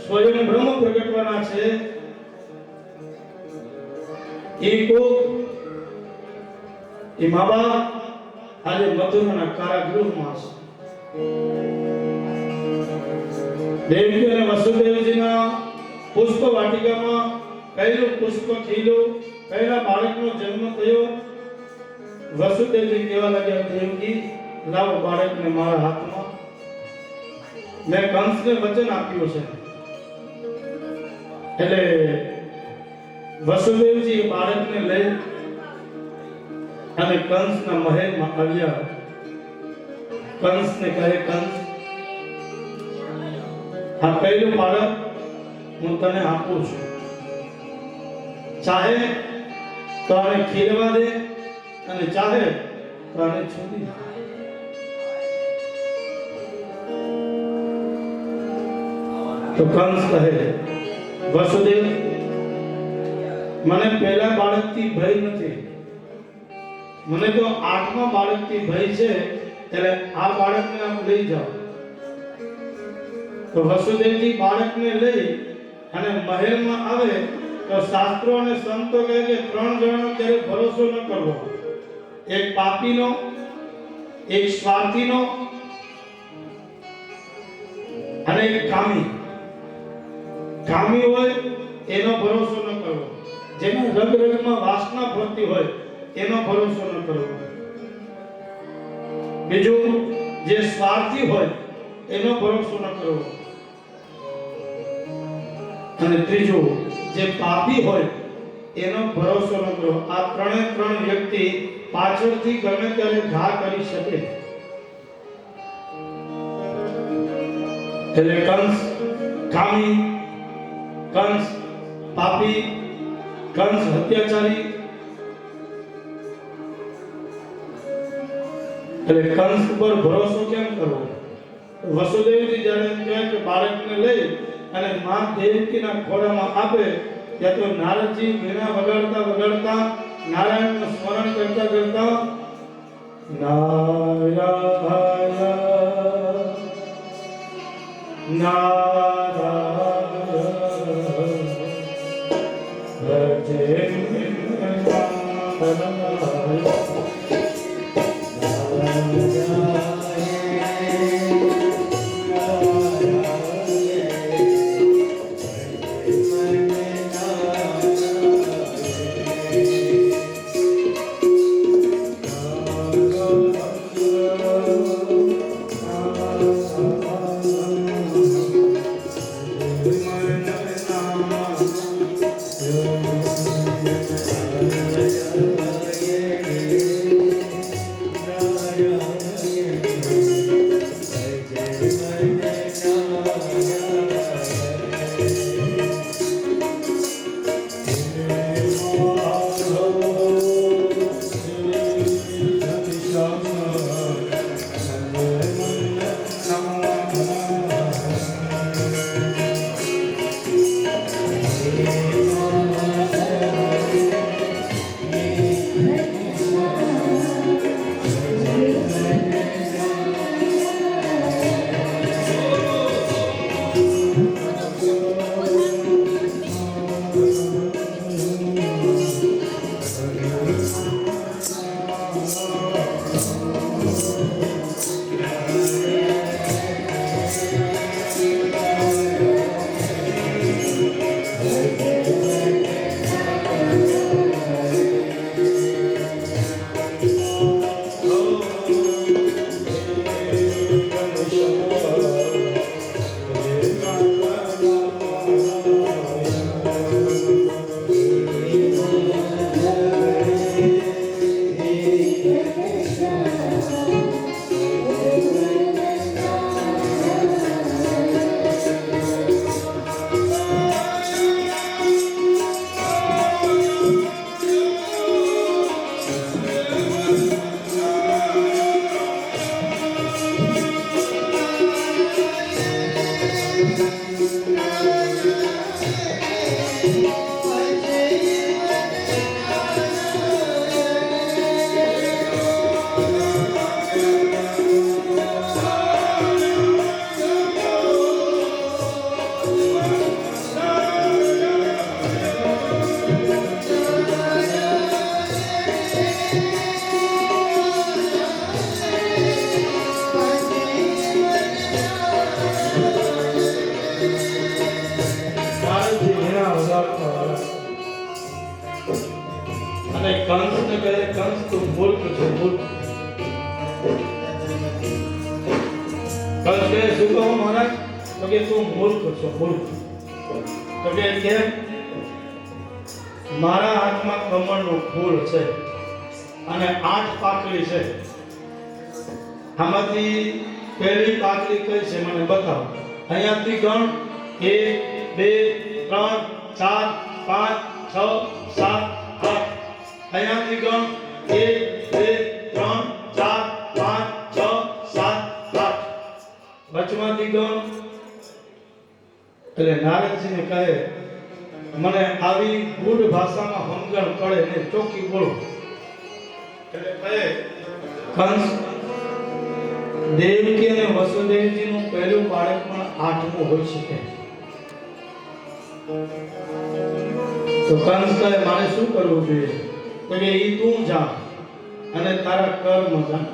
Speaker 2: સ્વયં બ્રહ્મ પ્રગટવાના છે એ મા બાપ આજે મથુરાના કારાગૃહમાં છે. દેવકી અને વસુદેવજીના પુષ્પ વાટિકામાં પહેલું પુષ્પ ખીલ્યું, પહેલા બાળકનો જન્મ થયો. વસુદેવજી કહેવા લાગ્યા, દેવકી લાવો બાળકને મારા હાથમાં. મેં કંસને વચન આપ્યું છે. એટલે વસુદેવજી બાળકને લઈ અને કંસના મહેલમાં આવ્યા. કંસને કહે, કંસ, આ પહેલું બાળક હું તને આપું છું. ચાહે તો આને ખીલવા દે અને ચાહે તો આને છોડી દે. તો કંસ કહે, વસુદેવ, મને પહેલા બાળકથી ભય નથી, મને તો 8મા બાળકથી ભય છે, એટલે આ બાળકને આપ લઈ જાઓ. તો વસુદેવજી બાળકને લઈ અને મહેલમાં આવે તો શાસ્ત્રો અને સંતો કહે કે 3 જણાનો ક્યારે ભરોસો ન કરવો. એક પાપીનો, એક સ્વાર્થીનો અને એક કામી. કામી હોય એનો ભરોસો ન કરવો, જેના રગ રગમાં વાસના ભરતી હોય એનો ભરોસો ન કરવો. બીજું, જે સ્વાર્થી હોય એનો ભરોસો ન કરવો. અને ત્રીજું, જે પાપી હોય એનો ભરોસો ન કરવો. આ 3 વ્યક્તિ પાછળથી ગમે ત્યારે ઘા કરી શકે. એટલે કંસ કામી, કંસ પાપી, કંસ હત્યાચારી. એટલે કંસ ઉપર ભરોસો કેમ કરવો? વસુદેવજી જ્યારે કહે કે બાળકને લઈ અને માં દેવકીના ખોળામાં આપે, ત્યાં તો નારદજી વીણા વગાડતા વગાડતા, નારાયણનું સ્મરણ કરતા કરતા, નારાયણ નારાયણ ભજે અને કંસને કહે, કંસ તું મૂર્ખ છો, મૂર્ખ. કંસ કહે, શું કહું મહારાજ? તો કે તું મૂર્ખ છો, મૂર્ખ. તો કે કેમ? મારા હાથમાં કમળનું ફૂલ છે અને 8 પાકડી છે. આમાંથી પહેલી પાકડી કઈ છે મને બતાવો. અહીંયાથી ગણ 1 2 3 4 5 6 7 8. અહીંયાથી ગણ 1 2 3 4 5 6 7 8. વચમાંથી ગણ. એટલે નારદજીને કહે મને આવી ગૂઢ ભાષામાં સમજણ પડે ને ચોખ્ખી બોલો. એટલે કહે કંસ દેવકી અને વસુદેવજીનું પહેલું બાળક પણ 8મું હોઈ શકે. તો કંસ કહે મારે શું કરવું જોઈએ? તો કે ઈ તું જા અને તારા કર્મ જાણ.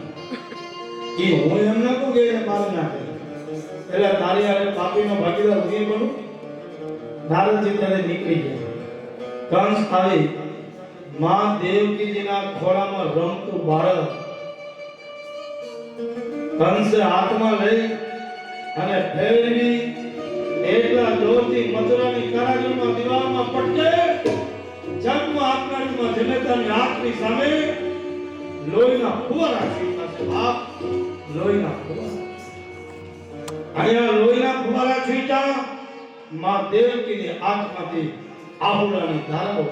Speaker 2: ઈ હું એમ ન કહું કે એને મારી નાખે એટલે તારી આરે પાપીનો ભાગીદાર હું બનું. નારદજી ત્યારે નીકળી ગયા. કંસ આવી માં દેવકીજીના ખોળામાં રમતું બાળક કંસે હાથમાં લઈ અને ફેરવી એટલા જોરથી મથુરાની કારાગૃહમાં દીવાલમાં પટકે જન્મ આપનારીમાં જનેતાની આંખની સામે લોહીના ફુવારા છૂટ્યા છે. બાપ લોહીના ફુવારા. અહીંયા લોહીના ફુવારા છૂટ્યા. માં દેવકીની આંખમાંથી આહુડાની ધારાઓ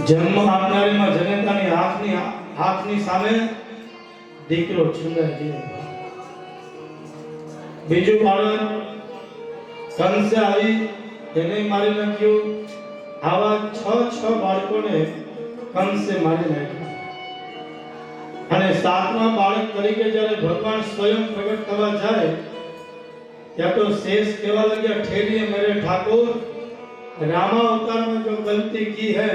Speaker 2: જન્મ આપનારીમાં જનેતાની આંખની સામે દીકરો છુંદાઈ ગયો. બીજું બાળક કંસે આવી એને મારી નાખ્યું. આવા 6 બાળકોને કંસે મારી નાખ્યા. અને 7મા બાળક તરીકે જ્યારે ભગવાન સ્વયં પ્રગટ થવા જાય ત્યાં તો शेष કહેવા લગ્યા ઠેરીએ મેરે ઠાકોર रामा अवतार में जो गलती की है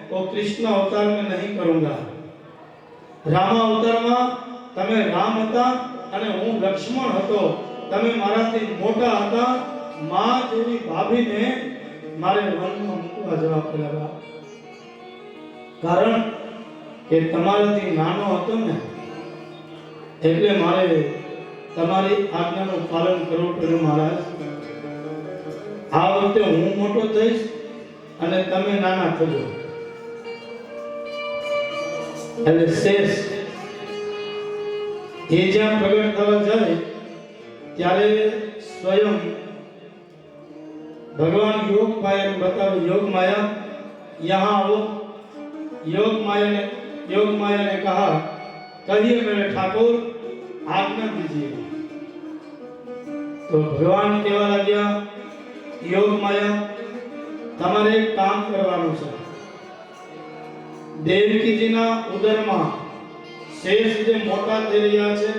Speaker 2: वो कृष्ण अवतार में नहीं करूंगा. रामा अवतार में તમે રામ હતા અને હું લક્ષ્મણ હતો. તમે મારાથી મોટા હતા. માં જેવી ભાભીને મારે વનમાં મૂકવા જવા પડ્યા. કારણ કે તમારાથી નાનો હતો ને એટલે મારે તમારી આજ્ઞાનું પાલન કરવું પડ્યું. મહારાજ આ વખતે હું મોટો થઈશ અને તમે નાના થજો. એટલે શેષ એ જ્યાં પ્રગટ થવા જાય ત્યારે સ્વયં ભગવાન योग माया ने बताओ. योग माया यहाँ आओ. योग माया ने कहा कहिए मेरे ठाकुर आज्ञा दीजिए. तो भगवान कहवा लग्या योग माया તમારે એક કામ કરવાનું છે. દેવકીજીના ઉદરમાં શેષ જે મોટા થઈ રહ્યા છે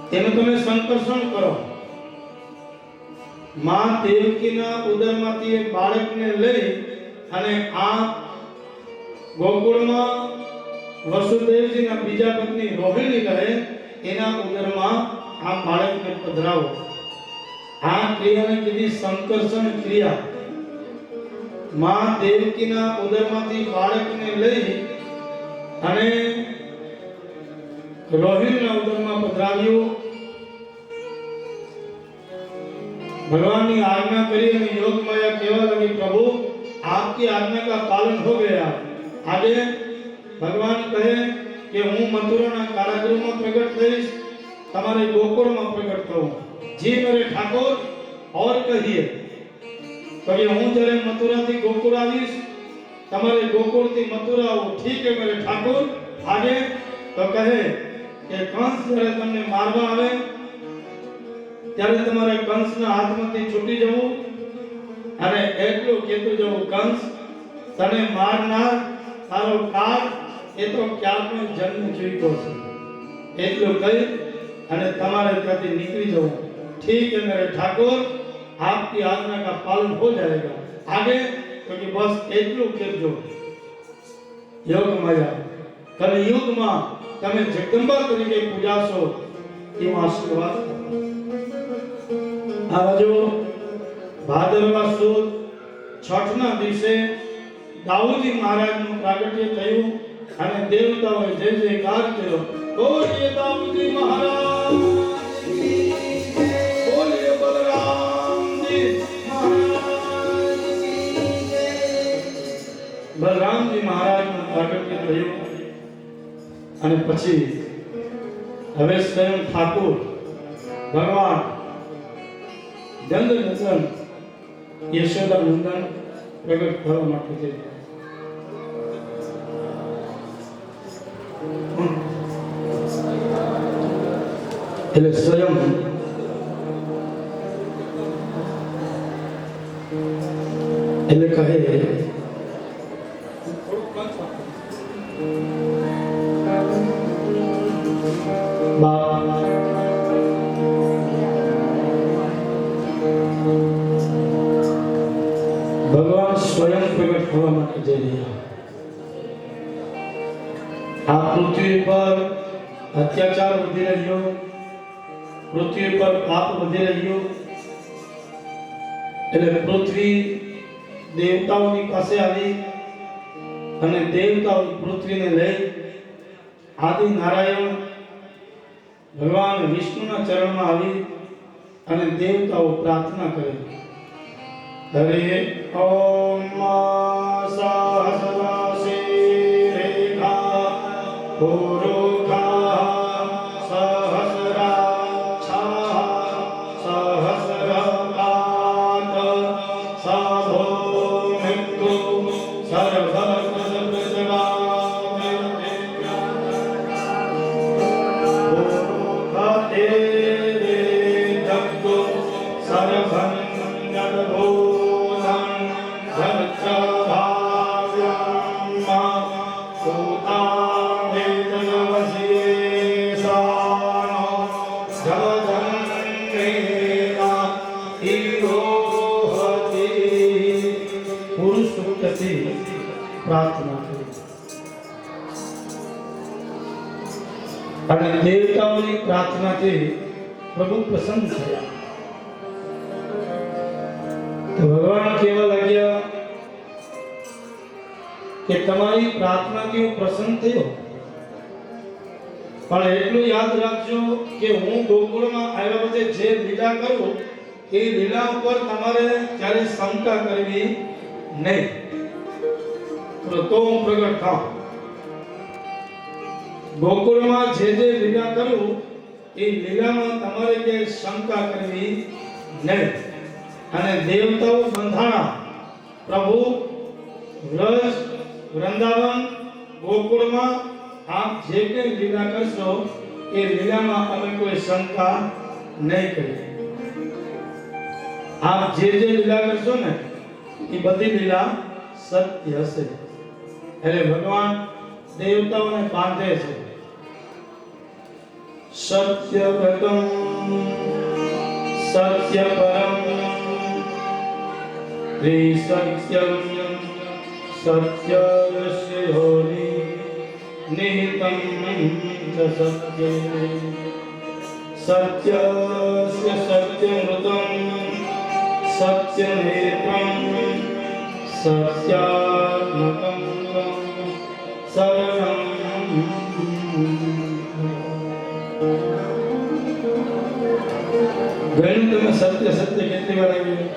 Speaker 2: તેનું તમે સંકર્ષણ કરો. માં દેવકીના ઉદરમાંથી એક બાળકને લઈ અને આ ગોકુળમાં વસુદેવજીના બીજા પત્ની રોહિણી રહે એના ઉદરમાં આ બાળકને પધરાવો. આ ક્રિયાને કીધી સંકર્ષણ ક્રિયા. માં દેવકીના ઉદરમાંથી બાળકને લઈ અને રોહિણીના ઉદરમાં પધરાવ્યું. भगवान ने आज्ञा करी और योग माया केवल लगी प्रभु आपकी आज्ञा का पालन हो गया. आगे भगवान कहे कि हूँ मथुरा कारागृह में प्रकट थईश तमारे गोकुल में प्रकट थऊं. जी मेरे ठाकुर और कहिए. कहिए हूँ जरे मथुरा थी गोकुल आवीश तमारे गोकुल थी मथुरा आओ. ठीक है मेरे ठाकुर. आगे तो कहे कि कंस जरे तमने मारवा आवे ત્યારે તમારે કંસના હાથમાંથી છૂટી જવું અને એટલું કહેતું જવું કંસ તને મારનાર તારો કાળ એ તો ક્યારનો જન્મ ચૂક્યો છે. એટલું કહી અને તમારે ત્યાંથી નીકળી જવું. ठीक है मेरे ठाकुर आपकी आज्ञा का पालन हो जाएगा. आगे क्योंकि बस એટલું કહેજો. योग माया कलयुग में તમે જગદંબા તરીકે પૂજાશો એવો આશીર્વાદ. આજો ભાદરવા સુદ છઠના દિવસે દાઉદી મહારાજનું પ્રાગટ્ય થયું અને દેવતાઓએ જય જયકાર કર્યો. બોલીએ દાઉદી મહારાજ કી જય. બોલીએ બલરામજી બલરામજી મહારાજનું પ્રાગટ્ય થયું અને પછી હવે સ્વયં ઠાકુર ભગવાન ચંદ્રનંદન યશોદા નંદન પ્રગટ થવા માટે છે. એટલે સ્વયં એટલે કહે બાપ ભગવાન સ્વયં પ્રગટ થવા માટે જઈ રહ્યા. આ પૃથ્વી પર અત્યાચાર વધી રહ્યો, પૃથ્વી પર પાપ વધી રહ્યો, એટલે પૃથ્વી દેવતાઓની પાસે આવી અને દેવતાઓ પૃથ્વીને લઈ આદિ નારાયણ ભગવાન વિષ્ણુના ચરણમાં આવી અને દેવતાઓ પ્રાર્થના કરી. હરે ઓમ સહસ્રાસી રેખા પુરુખા સહસ્રાક્ષા સહસ્રપાદ સાભો મૃત્યુ પ્રાર્થના કરી અને દેવતાઓની પ્રાર્થનાથી પ્રભુ પ્રસન્ન થયા. તો ભગવાન કહેવા લાગ્યા કે તમારી પ્રાર્થનાથી હું પ્રસન્ન થયો, પણ એટલું યાદ રાખજો કે હું ગોકુળમાં આવ્યા પછી જે લીલા કરું એ લીલા ઉપર તમારે ક્યારે શંકા કરવી નહીં, તો હું પ્રગટ થાઉં. ગોકુળમાં જે લીલા કરું એ લીલામાં તમારે ક્યાંય શંકા કરવી નહીં. અને દેવતાઓ બંધાણા, પ્રભુ વ્રજ વૃંદાવન ગોકુળમાં આપ જે કંઈ લીલા કરશો એ લીલામાં અમે કોઈ શંકા નહીં કરીએ. આપ જે લીલા કરશો ને એ બધી લીલા સત્ય હશે. એટલે ભગવાન દેવતાઓને બાંધે છે. સત્ય વ્રતમ સત્ય પરમ ત્રિસત્યમ સત્યસ્ય હોરિ નિહિતમ ચ સત્ય સત્યસ્ય સત્યમૃતમ સત્યનેત્રમ સત્યાત્મકમ શરણમ. ઘણું તમે સત્ય સત્ય કેટલી વાર આવ્યું?